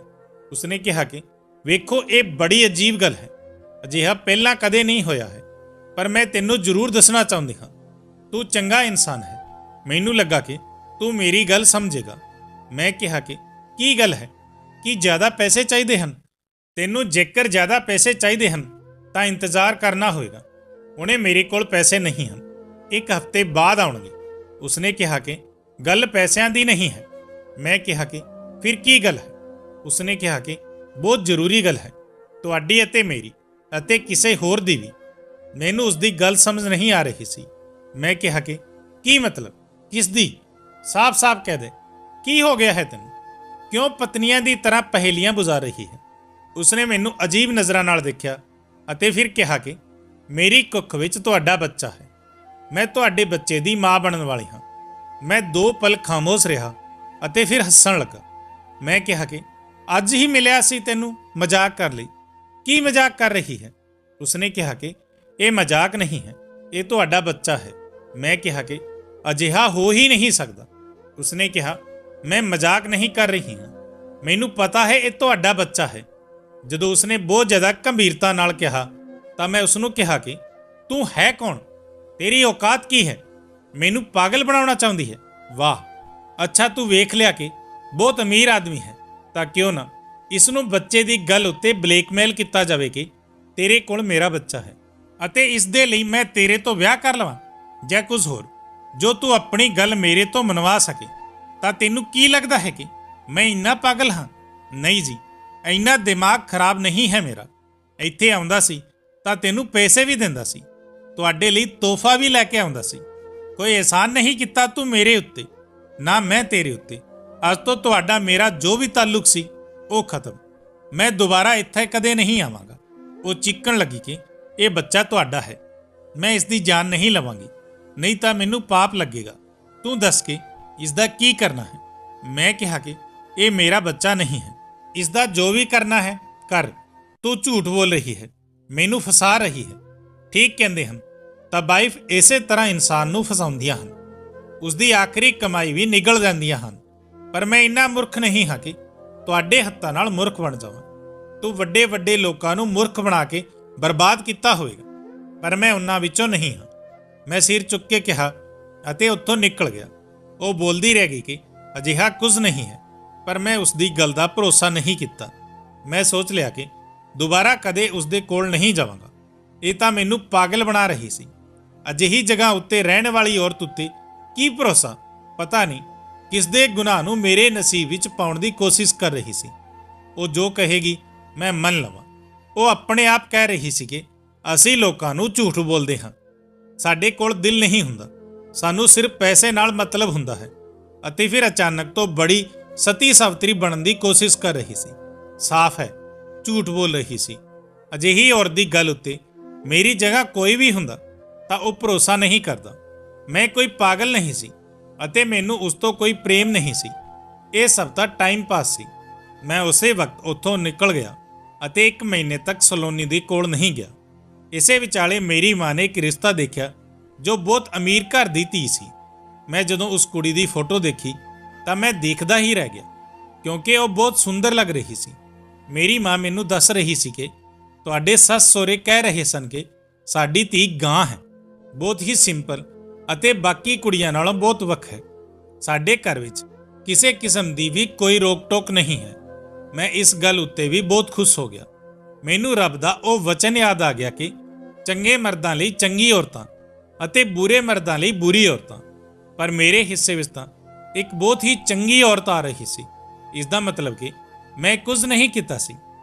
ਉਸਨੇ ਕਿਹਾ ਕਿ ਵੇਖੋ, ਇਹ ਬੜੀ ਅਜੀਬ ਗੱਲ ਹੈ। ਅਜਿਹਾ ਪਹਿਲਾਂ ਕਦੇ ਨਹੀਂ ਹੋਇਆ ਹੈ, ਪਰ ਮੈਂ ਤੈਨੂੰ ਜ਼ਰੂਰ ਦੱਸਣਾ ਚਾਹੁੰਦੀ ਹਾਂ। ਤੂੰ ਚੰਗਾ ਇਨਸਾਨ ਹੈ। ਮੈਨੂੰ ਲੱਗਾ ਕਿ ਤੂੰ ਮੇਰੀ ਗੱਲ ਸਮਝੇਗਾ। ਮੈਂ ਕਿਹਾ ਕਿ ਕੀ ਗੱਲ ਹੈ? ਕੀ ਜ਼ਿਆਦਾ ਪੈਸੇ ਚਾਹੀਦੇ ਹਨ? ਤੈਨੂੰ ਜੇਕਰ ਜ਼ਿਆਦਾ ਪੈਸੇ ਚਾਹੀਦੇ ਹਨ ਤਾਂ ਇੰਤਜ਼ਾਰ ਕਰਨਾ ਹੋਵੇਗਾ। ਹੁਣੇ ਮੇਰੇ ਕੋਲ ਪੈਸੇ ਨਹੀਂ ਹਨ, 1 ਹਫ਼ਤੇ ਬਾਅਦ ਆਉਣਗੇ। ਉਸਨੇ ਕਿਹਾ ਕਿ ਗੱਲ ਪੈਸਿਆਂ ਦੀ ਨਹੀਂ ਹੈ। ਮੈਂ ਕਿਹਾ ਕਿ ਫਿਰ ਕੀ ਗੱਲ ਹੈ? ਉਸਨੇ ਕਿਹਾ ਕਿ ਬਹੁਤ ਜ਼ਰੂਰੀ ਗੱਲ ਹੈ, ਤੁਹਾਡੀ ਅਤੇ ਮੇਰੀ ਅਤੇ ਕਿਸੇ ਹੋਰ ਦੀ ਵੀ। ਮੈਨੂੰ ਉਸਦੀ ਗੱਲ ਸਮਝ ਨਹੀਂ ਆ ਰਹੀ ਸੀ। ਮੈਂ ਕਿਹਾ ਕਿ ਕੀ ਮਤਲਬ? ਕਿਸ ਦੀ? ਸਾਫ਼-ਸਾਫ਼ ਕਹਿ ਦੇ, ਕੀ ਹੋ ਗਿਆ ਹੈ ਤੈਨੂੰ? ਕਿਉਂ ਪਤਨੀਆਂ ਦੀ ਤਰ੍ਹਾਂ ਪਹੇਲੀਆਂ ਬੁਝਾ ਰਹੀ ਹੈ? ਉਸਨੇ ਮੈਨੂੰ ਅਜੀਬ ਨਜ਼ਰਾਂ ਨਾਲ ਦੇਖਿਆ ਅਤੇ ਫਿਰ ਕਿਹਾ ਕਿ ਮੇਰੀ ਕੁੱਖ ਵਿੱਚ ਤੁਹਾਡਾ ਬੱਚਾ ਹੈ। ਮੈਂ ਤੁਹਾਡੇ ਬੱਚੇ ਦੀ ਮਾਂ ਬਣਨ ਵਾਲੀ ਹਾਂ। ਮੈਂ 2 ਪਲ ਖਾਮੋਸ਼ ਰਿਹਾ ਅਤੇ ਫਿਰ ਹੱਸਣ ਲੱਗਾ। ਮੈਂ ਕਿਹਾ ਕਿ ਅੱਜ ਹੀ ਮਿਲਿਆ ਸੀ ਤੈਨੂੰ ਮਜ਼ਾਕ ਕਰ ਲਈ। ਕੀ ਮਜ਼ਾਕ ਕਰ ਰਹੀ ਹੈ? ਉਸਨੇ ਕਿਹਾ ਕਿ ਇਹ ਮਜ਼ਾਕ ਨਹੀਂ ਹੈ, ਇਹ ਤੁਹਾਡਾ ਬੱਚਾ ਹੈ। ਮੈਂ ਕਿਹਾ ਕਿ ਅਜਿਹਾ ਹੋ ਹੀ ਨਹੀਂ ਸਕਦਾ। ਉਸਨੇ ਕਿਹਾ ਮੈਂ ਮਜ਼ਾਕ ਨਹੀਂ ਕਰ ਰਹੀ ਹਾਂ, ਮੈਨੂੰ ਪਤਾ ਹੈ ਇਹ ਤੁਹਾਡਾ ਬੱਚਾ ਹੈ। ਜਦੋਂ ਉਸਨੇ ਬਹੁਤ ਜ਼ਿਆਦਾ ਗੰਭੀਰਤਾ ਨਾਲ ਕਿਹਾ ਤਾਂ ਮੈਂ ਉਸਨੂੰ ਕਿਹਾ ਕਿ ਤੂੰ ਹੈ ਕੌਣ? ਤੇਰੀ ਔਕਾਤ ਕੀ ਹੈ? ਮੈਨੂੰ ਪਾਗਲ ਬਣਾਉਣਾ ਚਾਹੁੰਦੀ ਹੈ? ਵਾਹ, ਅੱਛਾ ਤੂੰ ਵੇਖ ਲਿਆ ਕਿ ਬਹੁਤ ਅਮੀਰ ਆਦਮੀ ਹੈ, ਤਾਂ ਕਿਉਂ ਨਾ ਇਸ ਨੂੰ ਬੱਚੇ ਦੀ ਗੱਲ ਉੱਤੇ ਬਲੈਕਮੇਲ ਕੀਤਾ ਜਾਵੇ ਕਿ ਤੇਰੇ ਕੋਲ ਮੇਰਾ ਬੱਚਾ ਹੈ ਅਤੇ ਇਸ ਦੇ ਲਈ ਮੈਂ ਤੇਰੇ ਤੋਂ ਵਿਆਹ ਕਰ ਲਵਾਂ ਜਾਂ ਕੁਝ ਹੋਰ, ਜੋ ਤੂੰ ਆਪਣੀ ਗੱਲ ਮੇਰੇ ਤੋਂ ਮਨਵਾ ਸਕੇ। ਤਾਂ ਤੈਨੂੰ ਕੀ ਲੱਗਦਾ ਹੈ ਕਿ ਮੈਂ ਇੰਨਾ ਪਾਗਲ ਹਾਂ? ਨਹੀਂ ਜੀ, ਇੰਨਾ ਦਿਮਾਗ ਖਰਾਬ ਨਹੀਂ ਹੈ ਮੇਰਾ। ਇੱਥੇ ਆਉਂਦਾ ਸੀ ਤਾਂ ਤੈਨੂੰ ਪੈਸੇ ਵੀ ਦਿੰਦਾ ਸੀ, ਤੁਹਾਡੇ ਲਈ ਤੋਹਫਾ ਵੀ ਲੈ ਕੇ ਆਉਂਦਾ ਸੀ। ਕੋਈ ਅਹਿਸਾਨ ਨਹੀਂ ਕੀਤਾ ਤੂੰ ਮੇਰੇ ਉੱਤੇ, ਨਾ ਮੈਂ ਤੇਰੇ ਉੱਤੇ। ਅੱਜ ਤੋਂ ਤੁਹਾਡਾ ਮੇਰਾ ਜੋ ਵੀ ਤਾਲੁਕ ਸੀ ਉਹ ਖਤਮ। ਮੈਂ ਦੁਬਾਰਾ ਇੱਥੇ ਕਦੇ ਨਹੀਂ ਆਵਾਂਗਾ। ਉਹ ਚੀਕਣ ਲੱਗੀ ਕਿ ਇਹ ਬੱਚਾ ਤੁਹਾਡਾ ਹੈ, ਮੈਂ ਇਸ ਦੀ ਜਾਨ ਨਹੀਂ ਲਵਾਂਗੀ, ਨਹੀਂ ਤਾਂ ਮੈਨੂੰ ਪਾਪ ਲੱਗੇਗਾ। ਤੂੰ ਦੱਸ ਕੇ ਇਸ ਦਾ ਕੀ ਕਰਨਾ ਹੈ? ਮੈਂ ਕਿਹਾ ਕਿ ਇਹ ਮੇਰਾ ਬੱਚਾ ਨਹੀਂ ਹੈ, ਇਸ ਦਾ ਜੋ ਵੀ ਕਰਨਾ ਹੈ ਕਰ। ਤੂੰ ਝੂਠ ਬੋਲ ਰਹੀ ਹੈ, ਮੈਨੂੰ ਫਸਾ ਰਹੀ ਹੈ। ਠੀਕ ਕਹਿੰਦੇ ਹਨ ਤਾਂ ਵਾਈਫ ਇਸੇ ਤਰ੍ਹਾਂ ਇਨਸਾਨ ਨੂੰ ਫਸਾਉਂਦੀਆਂ ਹਨ, ਉਸਦੀ ਆਖਰੀ ਕਮਾਈ ਵੀ ਨਿਗਲ ਜਾਂਦੀਆਂ ਹਨ। ਪਰ ਮੈਂ ਇੰਨਾ ਮੂਰਖ ਨਹੀਂ ਹਾਂ ਕਿ ਤੁਹਾਡੇ ਹੱਥਾਂ ਨਾਲ ਮੂਰਖ ਬਣ ਜਾਵਾਂ। ਤੂੰ ਵੱਡੇ ਵੱਡੇ ਲੋਕਾਂ ਨੂੰ ਮੂਰਖ ਬਣਾ ਕੇ ਬਰਬਾਦ ਕੀਤਾ ਹੋਵੇਗਾ, ਪਰ ਮੈਂ ਉਹਨਾਂ ਵਿੱਚੋਂ ਨਹੀਂ ਹਾਂ। ਮੈਂ ਸਿਰ ਚੁੱਕ ਕੇ ਕਿਹਾ ਅਤੇ ਉੱਥੋਂ ਨਿਕਲ ਗਿਆ। ਉਹ ਬੋਲਦੀ ਰਹਿ ਗਈ ਕਿ ਅਜਿਹਾ ਕੁਝ ਨਹੀਂ ਹੈ, ਪਰ ਮੈਂ ਉਸਦੀ ਗੱਲ ਦਾ ਭਰੋਸਾ ਨਹੀਂ ਕੀਤਾ। ਮੈਂ ਸੋਚ ਲਿਆ ਕਿ ਦੁਬਾਰਾ ਕਦੇ ਉਸਦੇ ਕੋਲ ਨਹੀਂ ਜਾਵਾਂਗਾ। ਇਹ ਤਾਂ ਮੈਨੂੰ ਪਾਗਲ ਬਣਾ ਰਹੀ ਸੀ। ਅਜਿਹੀ ਜਗ੍ਹਾ ਉੱਤੇ ਰਹਿਣ ਵਾਲੀ ਔਰਤ ਉੱਤੇ ਕੀ ਭਰੋਸਾ? ਪਤਾ ਨਹੀਂ ਕਿਸ ਦੇ ਗੁਨਾਹ ਨੂੰ ਮੇਰੇ ਨਸੀਬ ਵਿੱਚ ਪਾਉਣ ਦੀ ਕੋਸ਼ਿਸ਼ ਕਰ ਰਹੀ ਸੀ। ਉਹ ਜੋ ਕਹੇਗੀ ਮੈਂ ਮੰਨ ਲਵਾਂ। ਉਹ ਆਪਣੇ ਆਪ ਕਹਿ ਰਹੀ ਸੀ ਕਿ ਅਸੀਂ ਲੋਕਾਂ ਨੂੰ ਝੂਠ ਬੋਲਦੇ ਹਾਂ, ਸਾਡੇ ਕੋਲ ਦਿਲ ਨਹੀਂ ਹੁੰਦਾ, ਸਾਨੂੰ ਸਿਰਫ ਪੈਸੇ ਨਾਲ ਮਤਲਬ ਹੁੰਦਾ ਹੈ। ਅਤੇ ਫਿਰ ਅਚਾਨਕ ਤੋਂ ਬੜੀ ਸਤੀ ਸਾਵਤਰੀ ਬਣਨ ਦੀ ਕੋਸ਼ਿਸ਼ ਕਰ ਰਹੀ ਸੀ। ਸਾਫ਼ ਹੈ ਝੂਠ ਬੋਲ ਰਹੀ ਸੀ। ਅਜਿਹੀ ਔਰਤ ਦੀ ਗੱਲ ਉੱਤੇ ਮੇਰੀ ਜਗ੍ਹਾ ਕੋਈ ਵੀ ਹੁੰਦਾ ਤਾਂ ਉਹ ਭਰੋਸਾ ਨਹੀਂ ਕਰਦਾ। ਮੈਂ ਕੋਈ ਪਾਗਲ ਨਹੀਂ ਸੀ ਅਤੇ ਮੈਨੂੰ ਉਸ ਤੋਂ ਕੋਈ ਪ੍ਰੇਮ ਨਹੀਂ ਸੀ। ਇਹ ਸਭ ਤਾਂ ਟਾਈਮ ਪਾਸ ਸੀ। ਮੈਂ ਉਸੇ ਵਕਤ ਉੱਥੋਂ ਨਿਕਲ ਗਿਆ ਅਤੇ 1 ਮਹੀਨੇ ਤੱਕ ਸਲੋਨੀ ਦੇ ਕੋਲ ਨਹੀਂ ਗਿਆ। ਇਸੇ ਵਿਚਾਲੇ ਮੇਰੀ ਮਾਂ ਨੇ ਇੱਕ ਰਿਸ਼ਤਾ ਦੇਖਿਆ ਜੋ ਬਹੁਤ ਅਮੀਰ ਘਰ ਦੀ ਧੀ ਸੀ। ਮੈਂ ਜਦੋਂ ਉਸ ਕੁੜੀ ਦੀ ਫੋਟੋ ਦੇਖੀ ਤਾਂ ਮੈਂ ਦੇਖਦਾ ਹੀ ਰਹਿ ਗਿਆ, ਕਿਉਂਕਿ ਉਹ ਬਹੁਤ ਸੁੰਦਰ ਲੱਗ ਰਹੀ ਸੀ। ਮੇਰੀ ਮਾਂ ਮੈਨੂੰ ਦੱਸ ਰਹੀ ਸੀ ਕਿ ਤੁਹਾਡੇ ਸੱਸ ਸਹੁਰੇ ਕਹਿ ਰਹੇ ਸਨ ਕਿ ਸਾਡੀ ਧੀ ਗਾਂ ਹੈ, ਬਹੁਤ ਹੀ ਸਿੰਪਲ ਅਤੇ ਬਾਕੀ ਕੁੜੀਆਂ ਨਾਲੋਂ ਬਹੁਤ ਵੱਖ ਹੈ। ਸਾਡੇ ਘਰ ਵਿੱਚ ਕਿਸੇ ਕਿਸਮ ਦੀ ਵੀ ਕੋਈ ਰੋਕ ਟੋਕ ਨਹੀਂ ਹੈ। ਮੈਂ ਇਸ ਗੱਲ ਉੱਤੇ ਵੀ ਬਹੁਤ ਖੁਸ਼ ਹੋ ਗਿਆ। ਮੈਨੂੰ ਰੱਬ ਦਾ ਉਹ ਵਚਨ ਯਾਦ ਆ ਗਿਆ ਕਿ ਚੰਗੇ ਮਰਦਾਂ ਲਈ ਚੰਗੀ ਔਰਤਾਂ ਅਤੇ ਬੁਰੇ ਮਰਦਾਂ ਲਈ ਬੁਰੀ ਔਰਤਾਂ। ਪਰ ਮੇਰੇ ਹਿੱਸੇ ਵਿੱਚ ਤਾਂ ਇੱਕ ਬਹੁਤ ਹੀ ਚੰਗੀ ਔਰਤ ਆ ਰਹੀ ਸੀ। ਇਸ ਦਾ ਮਤਲਬ ਕਿ ਮੈਂ ਕੁਝ ਨਹੀਂ ਕੀਤਾ ਸੀ।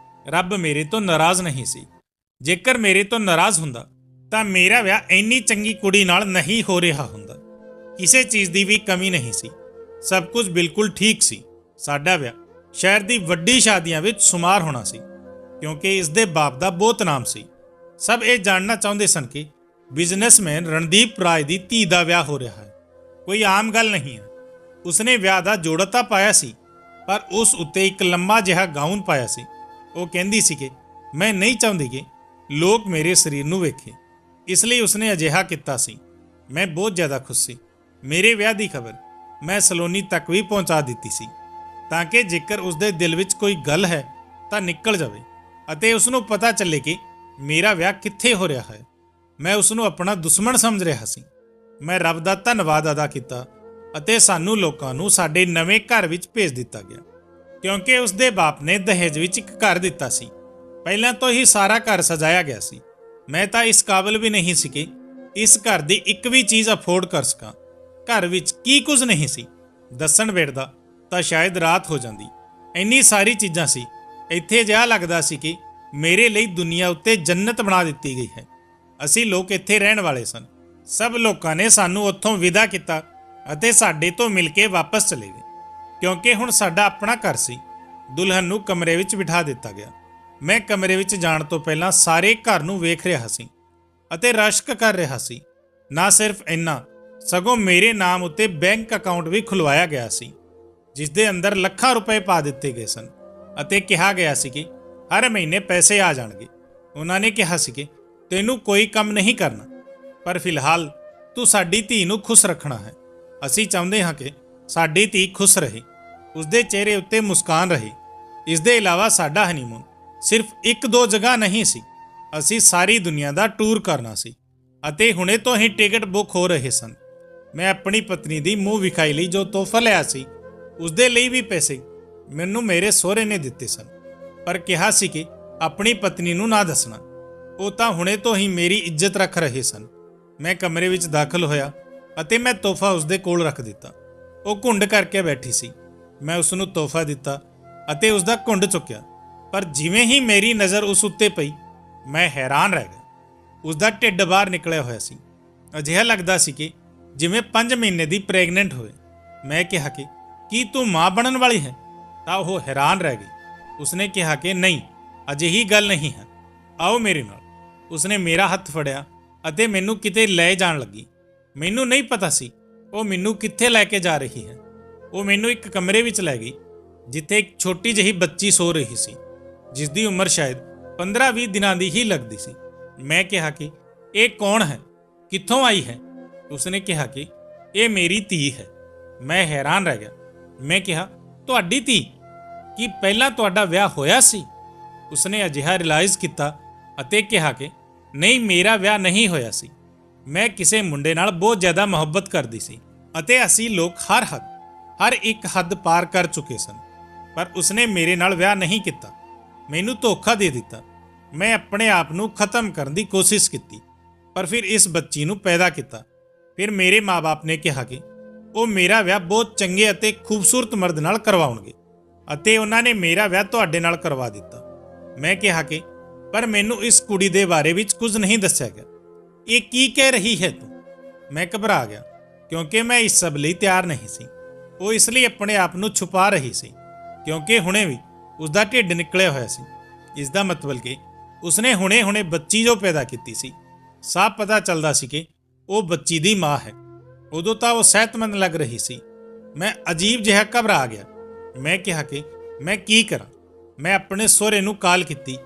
ਰੱਬ ਮੇਰੇ ਤੋਂ ਨਾਰਾਜ਼ ਨਹੀਂ ਸੀ। ਜੇਕਰ ਮੇਰੇ ਤੋਂ ਨਾਰਾਜ਼ ਹੁੰਦਾ ਤਾਂ ਮੇਰਾ ਵਿਆਹ ਇੰਨੀ ਚੰਗੀ ਕੁੜੀ ਨਾਲ ਨਹੀਂ ਹੋ ਰਿਹਾ ਹੁੰਦਾ। ਕਿਸੇ ਚੀਜ਼ ਦੀ ਵੀ ਕਮੀ ਨਹੀਂ ਸੀ, ਸਭ ਕੁਝ ਬਿਲਕੁਲ ਠੀਕ ਸੀ। ਸਾਡਾ ਵਿਆਹ ਸ਼ਹਿਰ ਦੀ ਵੱਡੀ ਸ਼ਾਦੀਆਂ ਵਿੱਚ ਸ਼ੁਮਾਰ ਹੋਣਾ ਸੀ, ਕਿਉਂਕਿ ਇਸ ਦੇ ਬਾਪ ਦਾ ਬਹੁਤ ਨਾਮ ਸੀ। ਸਭ ਇਹ ਜਾਣਨਾ ਚਾਹੁੰਦੇ ਸਨ ਕਿ ਬਿਜ਼ਨਸਮੈਨ ਰਣਦੀਪ ਰਾਏ ਦੀ ਧੀ ਦਾ ਵਿਆਹ ਹੋ ਰਿਹਾ ਹੈ। ਕੋਈ ਆਮ ਗੱਲ ਨਹੀਂ ਹੈ। ਉਸਨੇ ਵਿਆਹ ਦਾ ਜੋੜਾ ਤਾਂ ਪਾਇਆ ਸੀ, ਪਰ ਉਸ ਉੱਤੇ ਇੱਕ ਲੰਮਾ ਜਿਹਾ ਗਾਊਨ ਪਾਇਆ ਸੀ। ਉਹ ਕਹਿੰਦੀ ਸੀ ਕਿ ਮੈਂ ਨਹੀਂ ਚਾਹੁੰਦੀ ਕਿ ਲੋਕ ਮੇਰੇ ਸਰੀਰ ਨੂੰ ਵੇਖੇ, ਇਸ ਲਈ ਉਸਨੇ ਅਜਿਹਾ ਕੀਤਾ ਸੀ। ਮੈਂ ਬਹੁਤ ਜ਼ਿਆਦਾ ਖੁਸ਼ ਸੀ। ਮੇਰੇ ਵਿਆਹ ਦੀ ਖਬਰ ਮੈਂ ਸਲੋਨੀ ਤੱਕ ਵੀ ਪਹੁੰਚਾ ਦਿੱਤੀ ਸੀ, ਤਾਂ ਕਿ ਜੇਕਰ ਉਸਦੇ ਦਿਲ ਵਿੱਚ ਕੋਈ ਗੱਲ ਹੈ ਤਾਂ ਨਿਕਲ ਜਾਵੇ ਅਤੇ ਉਸਨੂੰ ਪਤਾ ਚੱਲੇ ਕਿ ਮੇਰਾ ਵਿਆਹ ਕਿੱਥੇ ਹੋ ਰਿਹਾ ਹੈ। ਮੈਂ ਉਸ ਨੂੰ ਆਪਣਾ ਦੁਸ਼ਮਣ ਸਮਝ ਰਿਹਾ ਸੀ। ਮੈਂ ਰੱਬ ਦਾ ਧੰਨਵਾਦ ਅਦਾ ਕੀਤਾ ਅਤੇ ਸਾਨੂੰ ਲੋਕਾਂ ਨੂੰ ਸਾਡੇ ਨਵੇਂ ਘਰ ਵਿੱਚ ਭੇਜ ਦਿੱਤਾ ਗਿਆ, ਕਿਉਂਕਿ ਉਸ ਦੇ ਬਾਪ ਨੇ ਦਹੇਜ ਵਿੱਚ ਇੱਕ ਘਰ ਦਿੱਤਾ ਸੀ। ਪਹਿਲਾਂ ਤੋਂ ਹੀ ਸਾਰਾ ਘਰ ਸਜਾਇਆ ਗਿਆ ਸੀ। ਮੈਂ ਤਾਂ ਇਸ ਕਾਬਿਲ ਵੀ ਨਹੀਂ ਸੀ ਕਿ ਇਸ ਘਰ ਦੀ ਇੱਕ ਵੀ ਚੀਜ਼ ਅਫੋਰਡ ਕਰ ਸਕਾਂ। ਘਰ ਵਿੱਚ ਕੀ ਕੁਝ ਨਹੀਂ ਸੀ। ਦੱਸਣ ਵੇੜਦਾ ਤਾਂ ਸ਼ਾਇਦ ਰਾਤ ਹੋ ਜਾਂਦੀ। ਇੰਨੀ ਸਾਰੀ ਚੀਜ਼ਾਂ ਸੀ। ਇੱਥੇ ਜਿਹਾ ਲੱਗਦਾ ਸੀ ਕਿ ਮੇਰੇ ਲਈ ਦੁਨੀਆ ਉੱਤੇ ਜੰਨਤ ਬਣਾ ਦਿੱਤੀ ਗਈ ਹੈ। ਅਸੀਂ ਲੋਕ ਇੱਥੇ ਰਹਿਣ ਵਾਲੇ ਸਨ। ਸਭ ਲੋਕਾਂ ਨੇ ਸਾਨੂੰ ਉੱਥੋਂ ਵਿਦਾ ਕੀਤਾ ਅਤੇ ਸਾਡੇ ਤੋਂ ਮਿਲ ਕੇ ਵਾਪਸ ਚਲੇ ਗਏ, ਕਿਉਂਕਿ ਹੁਣ ਸਾਡਾ ਆਪਣਾ ਘਰ ਸੀ। ਦੁਲਹਨ ਨੂੰ ਕਮਰੇ ਵਿੱਚ ਬਿਠਾ ਦਿੱਤਾ ਗਿਆ। ਮੈਂ ਕਮਰੇ ਵਿੱਚ ਜਾਣ ਤੋਂ ਪਹਿਲਾਂ ਸਾਰੇ ਘਰ ਨੂੰ ਵੇਖ ਰਿਹਾ ਸੀ ਅਤੇ ਰਸ਼ਕ ਕਰ ਰਿਹਾ ਸੀ। ਨਾ ਸਿਰਫ ਇੰਨਾ, ਸਗੋਂ ਮੇਰੇ ਨਾਮ ਉੱਤੇ ਬੈਂਕ ਅਕਾਊਂਟ ਵੀ ਖੁਲਵਾਇਆ ਗਿਆ ਸੀ, ਜਿਸ ਦੇ ਅੰਦਰ ਲੱਖਾਂ ਰੁਪਏ ਪਾ ਦਿੱਤੇ ਗਏ ਸਨ ਅਤੇ ਕਿਹਾ ਗਿਆ ਸੀ ਕਿ ਹਰ ਮਹੀਨੇ ਪੈਸੇ ਆ ਜਾਣਗੇ। ਉਹਨਾਂ ਨੇ ਕਿਹਾ ਸੀ ਕਿ ਤੈਨੂੰ ਕੋਈ ਕੰਮ ਨਹੀਂ ਕਰਨਾ, ਪਰ ਫਿਲਹਾਲ ਤੂੰ ਸਾਡੀ ਧੀ ਨੂੰ ਖੁਸ਼ ਰੱਖਣਾ ਹੈ। ਅਸੀਂ ਚਾਹੁੰਦੇ ਹਾਂ ਕਿ ਸਾਡੀ ਧੀ ਖੁਸ਼ ਰਹੇ, ਉਸਦੇ ਚਿਹਰੇ ਉੱਤੇ ਮੁਸਕਾਨ ਰਹੇ। ਇਸ ਦੇ ਇਲਾਵਾ ਸਾਡਾ ਹਨੀਮੂਨ ਸਿਰਫ 1-2 ਜਗ੍ਹਾ ਨਹੀਂ ਸੀ, ਅਸੀਂ ਸਾਰੀ ਦੁਨੀਆ ਦਾ ਟੂਰ ਕਰਨਾ ਸੀ ਅਤੇ ਹੁਣੇ ਤੋਂ ਹੀ ਟਿਕਟ ਬੁੱਕ ਹੋ ਰਹੇ ਸਨ। ਮੈਂ ਆਪਣੀ ਪਤਨੀ ਦੀ ਮੂੰਹ ਵਿਖਾਈ ਲਈ ਜੋ ਤੋਹਫਾ ਲਿਆ ਸੀ, ਉਸਦੇ ਲਈ ਵੀ ਪੈਸੇ ਮੈਨੂੰ ਮੇਰੇ ਸਹੁਰੇ ਨੇ ਦਿੱਤੇ ਸਨ, ਪਰ ਕਿਹਾ ਸੀ ਕਿ ਆਪਣੀ ਪਤਨੀ ਨੂੰ ਨਾ ਦੱਸਣਾ। ਉਹ ਤਾਂ ਹੁਣੇ ਤੋਂ ਹੀ ਮੇਰੀ ਇੱਜ਼ਤ ਰੱਖ ਰਹੇ ਸਨ। ਮੈਂ ਕਮਰੇ ਵਿੱਚ ਦਾਖਲ ਹੋਇਆ ਅਤੇ ਮੈਂ ਤੋਹਫਾ ਉਸਦੇ ਕੋਲ ਰੱਖ ਦਿੱਤਾ। ਉਹ ਘੁੰਡ ਕਰਕੇ ਬੈਠੀ ਸੀ। ਮੈਂ ਉਸ ਨੂੰ ਤੋਹਫਾ ਦਿੱਤਾ ਅਤੇ ਉਸਦਾ ਘੁੰਡ ਚੁੱਕਿਆ, ਪਰ ਜਿਵੇਂ ਹੀ ਮੇਰੀ ਨਜ਼ਰ ਉਸ ਉੱਤੇ ਪਈ, ਮੈਂ ਹੈਰਾਨ ਰਹਿ ਗਿਆ। ਉਸਦਾ ਢਿੱਡ ਬਾਹਰ ਨਿਕਲਿਆ ਹੋਇਆ ਸੀ। ਅਜਿਹਾ ਲੱਗਦਾ ਸੀ ਕਿ ਜਿਵੇਂ 5 ਮਹੀਨੇ ਦੀ ਪ੍ਰੈਗਨੈਂਟ ਹੋਵੇ। ਮੈਂ ਕਿਹਾ ਕਿ ਕੀ ਤੂੰ ਮਾਂ ਬਣਨ ਵਾਲੀ ਹੈ? ਤਾਂ ਉਹ ਹੈਰਾਨ ਰਹਿ ਗਈ। ਉਸਨੇ ਕਿਹਾ ਕਿ ਨਹੀਂ, ਅਜਿਹੀ ਗੱਲ ਨਹੀਂ ਹੈ, ਆਓ ਮੇਰੇ ਨਾਲ। ਉਸਨੇ ਮੇਰਾ ਹੱਥ ਫੜਿਆ ਅਤੇ ਮੈਨੂੰ ਕਿਤੇ ਲੈ ਜਾਣ ਲੱਗੀ। ਮੈਨੂੰ ਨਹੀਂ ਪਤਾ ਸੀ ਉਹ ਮੈਨੂੰ ਕਿੱਥੇ ਲੈ ਕੇ ਜਾ ਰਹੀ ਹੈ। ਉਹ ਮੈਨੂੰ ਇੱਕ ਕਮਰੇ ਵਿੱਚ ਲੈ ਗਈ, ਜਿੱਥੇ ਇੱਕ ਛੋਟੀ ਜਿਹੀ ਬੱਚੀ ਸੋ ਰਹੀ ਸੀ, ਜਿਸ ਦੀ ਉਮਰ ਸ਼ਾਇਦ 15-20 ਦਿਨਾਂ ਦੀ ਹੀ ਲੱਗਦੀ ਸੀ। ਮੈਂ ਕਿਹਾ ਕਿ ਇਹ ਕੌਣ ਹੈ, ਕਿੱਥੋਂ ਆਈ ਹੈ? ਉਸਨੇ ਕਿਹਾ ਕਿ ਇਹ ਮੇਰੀ ਧੀ ਹੈ। ਮੈਂ ਹੈਰਾਨ ਰਹਿ ਗਿਆ। ਮੈਂ ਕਿਹਾ, ਤੁਹਾਡੀ ਧੀ? ਕੀ ਪਹਿਲਾਂ ਤੁਹਾਡਾ ਵਿਆਹ ਹੋਇਆ ਸੀ? ਉਸਨੇ ਅਜਿਹਾ ਰਿਅਲਾਈਜ਼ ਕੀਤਾ ਅਤੇ ਕਿਹਾ ਕਿ ਨਹੀਂ, ਮੇਰਾ ਵਿਆਹ ਨਹੀਂ ਹੋਇਆ ਸੀ। ਮੈਂ ਕਿਸੇ ਮੁੰਡੇ ਨਾਲ ਬਹੁਤ ਜ਼ਿਆਦਾ ਮੁਹੱਬਤ ਕਰਦੀ ਸੀ ਅਤੇ ਅਸੀਂ ਲੋਕ ਹਰ ਇੱਕ ਹੱਦ ਪਾਰ ਕਰ ਚੁੱਕੇ ਸਨ, ਪਰ ਉਸਨੇ ਮੇਰੇ ਨਾਲ ਵਿਆਹ ਨਹੀਂ ਕੀਤਾ, ਮੈਨੂੰ ਧੋਖਾ ਦੇ ਦਿੱਤਾ। ਮੈਂ ਆਪਣੇ ਆਪ ਨੂੰ ਖਤਮ ਕਰਨ ਦੀ ਕੋਸ਼ਿਸ਼ ਕੀਤੀ, ਪਰ ਫਿਰ ਇਸ ਬੱਚੀ ਨੂੰ ਪੈਦਾ ਕੀਤਾ। ਫਿਰ ਮੇਰੇ ਮਾਂ-ਬਾਪ ਨੇ ਕਿਹਾ ਕਿ ਉਹ ਮੇਰਾ ਵਿਆਹ ਬਹੁਤ ਚੰਗੇ ਅਤੇ ਖੂਬਸੂਰਤ ਮਰਦ ਨਾਲ ਕਰਵਾਉਣਗੇ ਅਤੇ ਉਹਨਾਂ ਨੇ ਮੇਰਾ ਵਿਆਹ ਤੁਹਾਡੇ ਨਾਲ ਕਰਵਾ ਦਿੱਤਾ। ਮੈਂ ਕਿਹਾ ਕਿ ਪਰ ਮੈਨੂੰ ਇਸ ਕੁੜੀ ਦੇ ਬਾਰੇ ਵਿੱਚ ਕੁਝ ਨਹੀਂ ਦੱਸਿਆ ਗਿਆ। ਇਹ ਕੀ ਕਹਿ ਰਹੀ ਹੈ ਤੂੰ? ਮੈਂ ਘਬਰਾ ਗਿਆ, ਕਿਉਂਕਿ ਮੈਂ ਇਸ ਸਭ ਲਈ ਤਿਆਰ ਨਹੀਂ ਸੀ। ਉਹ ਇਸ ਲਈ ਆਪਣੇ ਆਪ ਨੂੰ ਛੁਪਾ ਰਹੀ ਸੀ ਕਿਉਂਕਿ ਹੁਣੇ ਵੀ ਉਸਦਾ ਢਿੱਡ ਨਿਕਲਿਆ ਹੋਇਆ ਸੀ। ਇਸ ਦਾ ਮਤਲਬ ਕਿ ਉਸਨੇ ਹੁਣੇ ਬੱਚੀ ਜੋ ਪੈਦਾ ਕੀਤੀ ਸੀ। ਸਾਫ਼ ਪਤਾ ਚੱਲਦਾ ਸੀ ਕਿ ਉਹ ਬੱਚੀ ਦੀ ਮਾਂ ਹੈ। ਉਦੋਂ ਤਾਂ ਉਹ ਸਿਹਤਮੰਦ ਲੱਗ ਰਹੀ ਸੀ। ਮੈਂ ਅਜੀਬ ਜਿਹਾ ਘਬਰਾ ਗਿਆ। ਮੈਂ ਕਿਹਾ ਕਿ ਮੈਂ ਕੀ ਕਰਾਂ? ਮੈਂ ਆਪਣੇ ਸਹੁਰੇ ਨੂੰ ਕਾਲ ਕੀਤੀ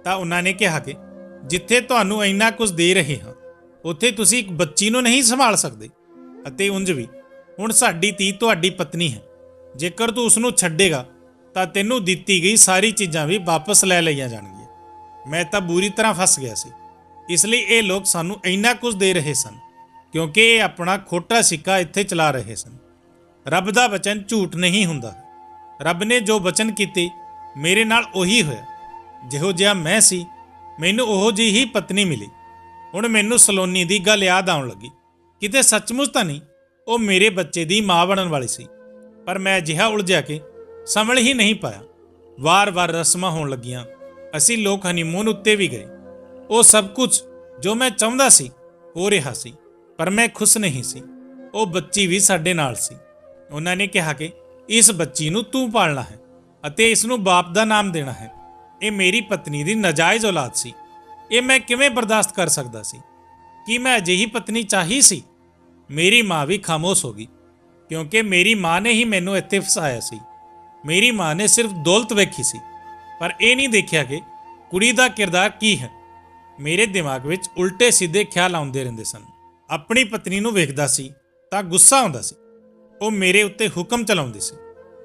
ਤਾਂ ਉਹਨਾਂ ਨੇ ਕਿਹਾ ਕਿ ਜਿੱਥੇ ਤੁਹਾਨੂੰ ਇੰਨਾ ਕੁਝ ਦੇ ਰਹੇ ਹਾਂ, ਉੱਥੇ ਤੁਸੀਂ ਇੱਕ ਬੱਚੀ ਨੂੰ ਨਹੀਂ ਸੰਭਾਲ ਸਕਦੇ, ਅਤੇ ਉਂਝ ਵੀ ਹੁਣ ਸਾਡੀ ਧੀ ਤੁਹਾਡੀ ਪਤਨੀ ਹੈ। ਜੇਕਰ ਤੂੰ ਉਸ ਨੂੰ ਛੱਡੇਗਾ ਤਾਂ ਤੈਨੂੰ ਦਿੱਤੀ ਗਈ ਸਾਰੀ ਚੀਜ਼ਾਂ ਵੀ ਵਾਪਸ ਲੈ ਲਈਆਂ ਜਾਣਗੀਆਂ। ਮੈਂ ਤਾਂ ਬੁਰੀ ਤਰ੍ਹਾਂ ਫਸ ਗਿਆ ਸੀ। ਇਸ ਲਈ ਇਹ ਲੋਕ ਸਾਨੂੰ ਇੰਨਾ ਕੁਝ ਦੇ ਰਹੇ ਸਨ ਕਿਉਂਕਿ ਇਹ ਆਪਣਾ ਖੋਟਾ ਸਿੱਕਾ ਇੱਥੇ ਚਲਾ ਰਹੇ ਸਨ। ਰੱਬ ਦਾ ਵਚਨ ਝੂਠ ਨਹੀਂ ਹੁੰਦਾ। ਰੱਬ ਨੇ ਜੋ ਵਚਨ ਕੀਤੇ ਮੇਰੇ ਨਾਲ ਉਹੀ ਹੋਇਆ। ਜਿਹੋ ਜਿਹਾ ਮੈਂ ਸੀ, ਮੈਨੂੰ ਉਹੋ ਜਿਹੀ ਹੀ ਪਤਨੀ ਮਿਲੀ। ਹੁਣ ਮੈਨੂੰ ਸਲੋਨੀ ਦੀ ਗੱਲ ਯਾਦ ਆਉਣ ਲੱਗੀ। ਕਿਤੇ ਸੱਚਮੁੱਚ ਤਾਂ ਨਹੀਂ ਉਹ ਮੇਰੇ ਬੱਚੇ ਦੀ ਮਾਂ ਬਣਨ ਵਾਲੀ ਸੀ, ਪਰ ਮੈਂ ਅਜਿਹਾ ਉਲਝਿਆ ਕਿ ਸੰਭਲ ਹੀ ਨਹੀਂ ਪਾਇਆ। ਵਾਰ-ਵਾਰ ਰਸਮਾਂ ਹੋਣ ਲੱਗੀਆਂ। ਅਸੀਂ ਲੋਕ ਹਨੀਮੂਨ ਉੱਤੇ ਵੀ ਗਏ। ਉਹ ਸਭ ਕੁਝ ਜੋ ਮੈਂ ਚਾਹੁੰਦਾ ਸੀ ਹੋ ਰਿਹਾ ਸੀ, ਪਰ ਮੈਂ ਖੁਸ਼ ਨਹੀਂ ਸੀ। ਉਹ ਬੱਚੀ ਵੀ ਸਾਡੇ ਨਾਲ ਸੀ। ਉਹਨਾਂ ਨੇ ਕਿਹਾ ਕਿ ਇਸ ਬੱਚੀ ਨੂੰ ਤੂੰ ਪਾਲਣਾ ਹੈ ਅਤੇ ਇਸ ਨੂੰ ਬਾਪ ਦਾ ਨਾਮ ਦੇਣਾ ਹੈ। ਇਹ ਮੇਰੀ ਪਤਨੀ ਦੀ ਨਾਜਾਇਜ਼ ਔਲਾਦ ਸੀ। ਇਹ ਮੈਂ ਕਿਵੇਂ ਬਰਦਾਸ਼ਤ ਕਰ ਸਕਦਾ ਸੀ? ਕੀ ਮੈਂ ਅਜਿਹੀ ਪਤਨੀ ਚਾਹੀ ਸੀ? ਮੇਰੀ ਮਾਂ ਵੀ ਖਾਮੋਸ਼ ਹੋ ਗਈ ਕਿਉਂਕਿ ਮੇਰੀ ਮਾਂ ਨੇ ਹੀ ਮੈਨੂੰ ਇੱਥੇ ਫਸਾਇਆ ਸੀ। ਮੇਰੀ ਮਾਂ ਨੇ ਸਿਰਫ ਦੌਲਤ ਵੇਖੀ ਸੀ, ਪਰ ਇਹ ਨਹੀਂ ਦੇਖਿਆ ਕਿ ਕੁੜੀ ਦਾ ਕਿਰਦਾਰ ਕੀ ਹੈ। ਮੇਰੇ ਦਿਮਾਗ ਵਿੱਚ ਉਲਟੇ ਸਿੱਧੇ ਖਿਆਲ ਆਉਂਦੇ ਰਹਿੰਦੇ ਸਨ। ਆਪਣੀ ਪਤਨੀ ਨੂੰ ਵੇਖਦਾ ਸੀ ਤਾਂ ਗੁੱਸਾ ਆਉਂਦਾ ਸੀ। ਉਹ ਮੇਰੇ ਉੱਤੇ ਹੁਕਮ ਚਲਾਉਂਦੀ ਸੀ।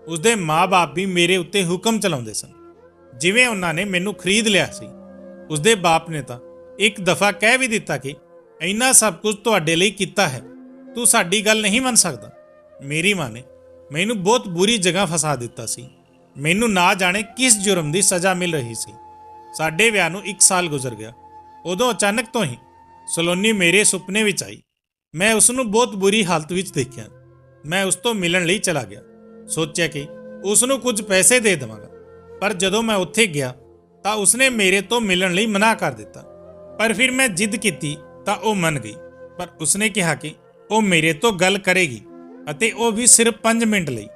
ਉਸਦੇ ਮਾਂ-ਬਾਪ ਵੀ ਮੇਰੇ ਉੱਤੇ ਹੁਕਮ ਚਲਾਉਂਦੇ ਸਨ, ਜਿਵੇਂ ਉਹਨਾਂ ਨੇ ਮੈਨੂੰ ਖਰੀਦ ਲਿਆ ਸੀ। ਉਸਦੇ ਬਾਪ ਨੇ ਤਾਂ ਇੱਕ ਦਫਾ ਕਹਿ ਵੀ ਦਿੱਤਾ ਕਿ ਇੰਨਾ ਸਭ ਕੁਝ ਤੁਹਾਡੇ ਲਈ ਕੀਤਾ ਹੈ, ਤੂੰ ਸਾਡੀ ਗੱਲ ਨਹੀਂ ਮੰਨ ਸਕਦਾ। ਮੇਰੀ ਮਾਂ ਨੇ ਮੈਨੂੰ ਬਹੁਤ ਬੁਰੀ ਜਗ੍ਹਾ ਫਸਾ ਦਿੱਤਾ ਸੀ। ਮੈਨੂੰ ਨਾ ਜਾਣੇ ਕਿਸ ਜੁਰਮ ਦੀ ਸਜ਼ਾ ਮਿਲ ਰਹੀ ਸੀ। ਸਾਡੇ ਵਿਆਹ ਨੂੰ 1 ਸਾਲ ਗੁਜ਼ਰ ਗਿਆ। ਉਦੋਂ ਅਚਾਨਕ ਤੋਂ ਹੀ ਸਲੋਨੀ ਮੇਰੇ ਸੁਪਨੇ ਵਿੱਚ ਆਈ। ਮੈਂ ਉਸ ਨੂੰ ਬਹੁਤ ਬੁਰੀ ਹਾਲਤ ਵਿੱਚ ਦੇਖਿਆ। ਮੈਂ ਉਸ ਤੋਂ ਮਿਲਣ ਲਈ ਚਲਾ ਗਿਆ। ਸੋਚਿਆ ਕਿ ਉਸ ਨੂੰ ਕੁਝ ਪੈਸੇ ਦੇ ਦੇਵਾਂਗਾ, ਪਰ ਜਦੋਂ ਮੈਂ ਉੱਥੇ ਗਿਆ ਤਾਂ ਉਸਨੇ ਮੇਰੇ ਤੋਂ ਮਿਲਣ ਲਈ ਮਨਾ ਕਰ ਦਿੱਤਾ। ਪਰ ਫਿਰ ਮੈਂ ਜਿੱਦ ਕੀਤੀ ਤਾਂ ਉਹ ਮੰਨ ਗਈ, ਪਰ ਉਸਨੇ ਕਿਹਾ ਕਿ ਉਹ ਮੇਰੇ ਤੋਂ ਗੱਲ ਕਰੇਗੀ, ਅਤੇ ਉਹ ਵੀ ਸਿਰਫ 5 ਮਿੰਟ ਲਈ।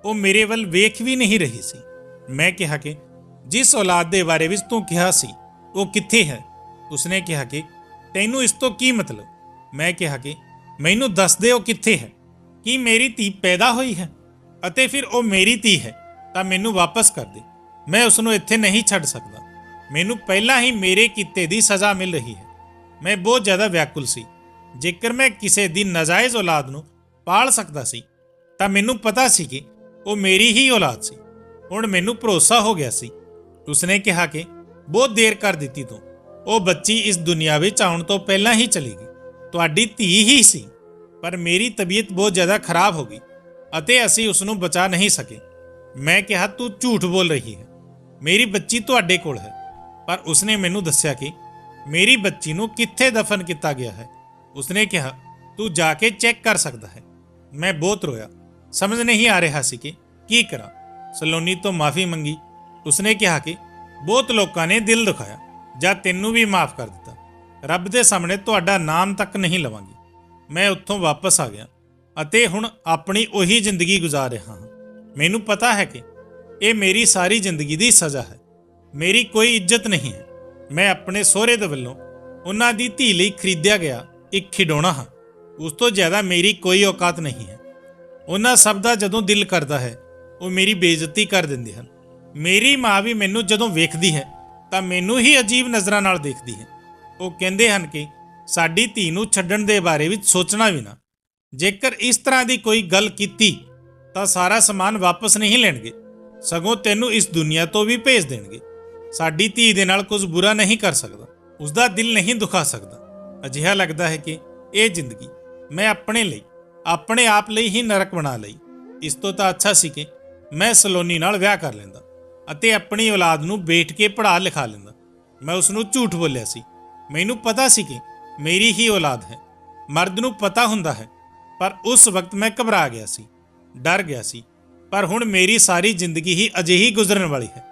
ਉਹ ਮੇਰੇ ਵੱਲ ਵੇਖ ਵੀ ਨਹੀਂ ਰਹੀ ਸੀ। ਮੈਂ ਕਿਹਾ ਕਿ ਜਿਸ ਔਲਾਦ ਦੇ ਬਾਰੇ ਵਿੱਚ ਤੂੰ ਕਿਹਾ ਸੀ ਉਹ ਕਿੱਥੇ ਹੈ? ਉਸਨੇ ਕਿਹਾ ਕਿ ਤੈਨੂੰ ਇਸ ਤੋਂ ਕੀ ਮਤਲਬ? ਮੈਂ ਕਿਹਾ ਕਿ ਮੈਨੂੰ ਦੱਸ ਦੇ ਉਹ ਕਿੱਥੇ ਹੈ। ਕੀ ਮੇਰੀ ਧੀ ਪੈਦਾ ਹੋਈ ਹੈ? ਅਤੇ ਫਿਰ ਉਹ ਮੇਰੀ ਧੀ ਹੈ ਤਾਂ ਮੈਨੂੰ ਵਾਪਸ ਕਰ ਦੇ। ਮੈਂ ਉਸ ਨੂੰ ਇੱਥੇ ਨਹੀਂ ਛੱਡ ਸਕਦਾ। ਮੈਨੂੰ ਪਹਿਲਾਂ ਹੀ ਮੇਰੇ ਕੀਤੇ ਦੀ ਸਜ਼ਾ ਮਿਲ ਰਹੀ ਹੈ। ਮੈਂ ਬਹੁਤ ਜ਼ਿਆਦਾ ਵਿਆਕੁਲ ਸੀ। ਜੇਕਰ ਮੈਂ ਕਿਸੇ ਦੀ ਨਾਜਾਇਜ਼ ਔਲਾਦ ਨੂੰ ਪਾਲ ਸਕਦਾ ਸੀ ਤਾਂ ਮੈਨੂੰ ਪਤਾ ਸੀ ਕਿ ਉਹ ਮੇਰੀ ਹੀ ਔਲਾਦ ਸੀ। ਹੁਣ ਮੈਨੂੰ ਭਰੋਸਾ ਹੋ ਗਿਆ ਸੀ। ਉਸਨੇ ਕਿਹਾ ਕਿ ਬਹੁਤ ਦੇਰ ਕਰ ਦਿੱਤੀ ਤੂੰ। ਉਹ ਬੱਚੀ ਇਸ ਦੁਨੀਆ ਵਿੱਚ ਆਉਣ ਤੋਂ ਪਹਿਲਾਂ ਹੀ ਚਲੀ ਗਈ। ਤੁਹਾਡੀ ਧੀ ਹੀ ਸੀ, ਪਰ ਮੇਰੀ ਤਬੀਅਤ ਬਹੁਤ ਜ਼ਿਆਦਾ ਖਰਾਬ ਹੋ ਗਈ ਅਤੇ ਅਸੀਂ ਉਸ ਨੂੰ ਬਚਾ ਨਹੀਂ ਸਕੇ। ਮੈਂ ਕਿਹਾ ਤੂੰ ਝੂਠ ਬੋਲ ਰਹੀ ਹੈ, ਮੇਰੀ ਬੱਚੀ ਤੁਹਾਡੇ ਕੋਲ ਹੈ। ਪਰ ਉਸਨੇ ਮੈਨੂੰ ਦੱਸਿਆ ਕਿ ਮੇਰੀ ਬੱਚੀ ਨੂੰ ਕਿੱਥੇ ਦਫਨ ਕੀਤਾ ਗਿਆ ਹੈ। ਉਸਨੇ ਕਿਹਾ ਤੂੰ ਜਾ ਕੇ ਚੈੱਕ ਕਰ ਸਕਦਾ ਹੈ। ਮੈਂ ਬਹੁਤ ਰੋਇਆ। ਸਮਝ ਨਹੀਂ ਆ ਰਿਹਾ ਸੀ ਕਿ ਕੀ ਕਰਾਂ। ਸਲੋਨੀ ਤੋਂ ਮਾਫੀ ਮੰਗੀ। ਉਸਨੇ ਕਿਹਾ ਕਿ ਬਹੁਤ ਲੋਕਾਂ ਨੇ ਦਿਲ ਦੁਖਾਇਆ, ਜਾਂ ਤੈਨੂੰ ਵੀ ਮਾਫ ਕਰ ਦਿੱਤਾ। ਰੱਬ ਦੇ ਸਾਹਮਣੇ ਤੁਹਾਡਾ ਨਾਮ ਤੱਕ ਨਹੀਂ ਲਵਾਂਗੀ। ਮੈਂ ਉੱਥੋਂ ਵਾਪਸ ਆ ਗਿਆ ਅਤੇ ਹੁਣ ਆਪਣੀ ਉਹੀ ਜ਼ਿੰਦਗੀ ਗੁਜ਼ਾਰ ਰਿਹਾ ਹਾਂ। ਮੈਨੂੰ ਪਤਾ ਹੈ ਕਿ ਇਹ ਮੇਰੀ ਸਾਰੀ ਜ਼ਿੰਦਗੀ ਦੀ ਸਜ਼ਾ ਹੈ। ਮੇਰੀ ਕੋਈ ਇੱਜ਼ਤ ਨਹੀਂ ਹੈ। ਮੈਂ ਆਪਣੇ ਸਹੁਰੇ ਦੇ ਵੱਲੋਂ ਉਹਨਾਂ ਦੀ ਧੀ ਲਈ ਖਰੀਦਿਆ ਗਿਆ ਇੱਕ ਖਿਡੌਣਾ ਹਾਂ। ਉਸ ਤੋਂ ਜ਼ਿਆਦਾ ਮੇਰੀ ਕੋਈ ਔਕਾਤ ਨਹੀਂ ਹੈ। ਉਹਨਾਂ ਸਭ ਦਾ ਜਦੋਂ ਦਿਲ ਕਰਦਾ ਹੈ ਉਹ ਮੇਰੀ ਬੇਇੱਜ਼ਤੀ ਕਰ ਦਿੰਦੇ ਹਨ। ਮੇਰੀ ਮਾਂ ਵੀ ਮੈਨੂੰ ਜਦੋਂ ਵੇਖਦੀ ਹੈ ਤਾਂ ਮੈਨੂੰ ਹੀ ਅਜੀਬ ਨਜ਼ਰਾਂ ਨਾਲ ਦੇਖਦੀ ਹੈ। ਉਹ ਕਹਿੰਦੇ ਹਨ ਕਿ ਸਾਡੀ ਧੀ ਨੂੰ ਛੱਡਣ ਦੇ ਬਾਰੇ ਵਿੱਚ ਸੋਚਣਾ ਵੀ ਨਾ। ਜੇਕਰ ਇਸ ਤਰ੍ਹਾਂ ਦੀ ਕੋਈ ਗੱਲ ਕੀਤੀ ਤਾਂ ਸਾਰਾ ਸਮਾਨ ਵਾਪਸ ਨਹੀਂ ਲੈਣਗੇ, ਸਗੋਂ ਤੈਨੂੰ ਇਸ ਦੁਨੀਆ ਤੋਂ ਵੀ ਭੇਜ ਦੇਣਗੇ। ਸਾਡੀ ਧੀ ਦੇ ਨਾਲ ਕੁਝ ਬੁਰਾ ਨਹੀਂ ਕਰ ਸਕਦਾ, ਉਸਦਾ ਦਿਲ ਨਹੀਂ ਦੁਖਾ ਸਕਦਾ। ਅਜਿਹਾ ਲੱਗਦਾ ਹੈ ਕਿ ਇਹ ਜ਼ਿੰਦਗੀ ਮੈਂ ਆਪਣੇ ਲਈ, ਆਪਣੇ ਆਪ ਲਈ ਹੀ ਨਰਕ ਬਣਾ ਲਈ। ਇਸ ਤੋਂ ਤਾਂ ਅੱਛਾ ਸੀ ਕਿ ਮੈਂ ਸਲੋਨੀ ਨਾਲ ਵਿਆਹ ਕਰ ਲੈਂਦਾ ਅਤੇ ਆਪਣੀ ਔਲਾਦ ਨੂੰ ਬੈਠ ਕੇ ਪੜ੍ਹਾ ਲਿਖਾ ਲੈਂਦਾ। ਮੈਂ ਉਸ ਨੂੰ ਝੂਠ ਬੋਲਿਆ ਸੀ। ਮੈਨੂੰ ਪਤਾ ਸੀ ਕਿ ਮੇਰੀ ਹੀ ਔਲਾਦ ਹੈ। ਮਰਦ ਨੂੰ ਪਤਾ ਹੁੰਦਾ ਹੈ, ਪਰ ਉਸ ਵਕਤ ਮੈਂ ਘਬਰਾ ਗਿਆ ਸੀ, ਡਰ ਗਿਆ ਸੀ। ਪਰ ਹੁਣ ਮੇਰੀ ਸਾਰੀ ਜ਼ਿੰਦਗੀ ਹੀ ਅਜਿਹੀ ਗੁਜ਼ਰਨ ਵਾਲੀ ਹੈ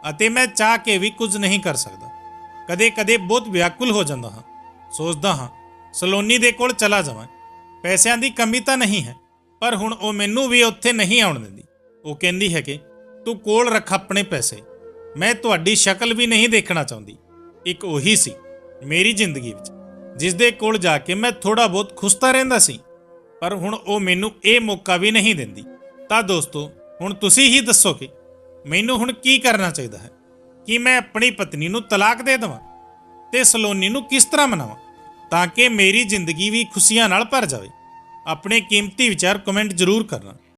ਅਤੇ ਮੈਂ ਚਾਹ ਕੇ ਵੀ ਕੁਝ ਨਹੀਂ ਕਰ ਸਕਦਾ। ਕਦੇ-ਕਦੇ ਬਹੁਤ ਵਿਆਕੁਲ ਹੋ ਜਾਂਦਾ ਹਾਂ। ਸੋਚਦਾ ਹਾਂ ਸਲੋਨੀ ਦੇ ਕੋਲ ਚਲਾ ਜਾਵਾਂ। ਪੈਸਿਆਂ ਦੀ ਕਮੀ ਤਾਂ ਨਹੀਂ ਹੈ, ਪਰ ਹੁਣ ਉਹ ਮੈਨੂੰ ਵੀ ਉੱਥੇ ਨਹੀਂ ਆਉਣ ਦਿੰਦੀ। ਉਹ ਕਹਿੰਦੀ ਹੈ ਕਿ ਤੂੰ ਕੋਲ ਰੱਖ ਆਪਣੇ ਪੈਸੇ। ਮੈਂ ਤੁਹਾਡੀ ਸ਼ਕਲ ਵੀ ਨਹੀਂ ਦੇਖਣਾ ਚਾਹੁੰਦੀ। ਇੱਕ ਉਹੀ ਸੀ ਮੇਰੀ ਜ਼ਿੰਦਗੀ ਵਿੱਚ ਜਿਸ ਦੇ ਕੋਲ ਜਾ ਕੇ ਮੈਂ ਥੋੜ੍ਹਾ ਬਹੁਤ ਖੁਸ਼ ਤਾਂ ਰਹਿੰਦਾ ਸੀ, ਪਰ ਹੁਣ ਉਹ ਮੈਨੂੰ ਇਹ ਮੌਕਾ ਵੀ ਨਹੀਂ ਦਿੰਦੀ। ਤਾਂ ਦੋਸਤੋ, ਹੁਣ ਤੁਸੀਂ ਹੀ ਦੱਸੋ ਕਿ ਮੈਨੂੰ ਹੁਣ ਕੀ ਕਰਨਾ ਚਾਹੀਦਾ ਹੈ। ਕਿ ਮੈਂ ਆਪਣੀ ਪਤਨੀ ਨੂੰ ਤਲਾਕ ਦੇ ਦੇਵਾਂ ਤੇ ਸਲੋਨੀ ਨੂੰ ਕਿਸ ਤਰ੍ਹਾਂ ਮਨਾਵਾਂ ਤਾਂ ਕਿ ਮੇਰੀ ਜ਼ਿੰਦਗੀ ਵੀ ਖੁਸ਼ੀਆਂ ਨਾਲ ਭਰ ਜਾਵੇ। ਆਪਣੇ ਕੀਮਤੀ ਵਿਚਾਰ ਕਮੈਂਟ ਜ਼ਰੂਰ ਕਰਨਾ।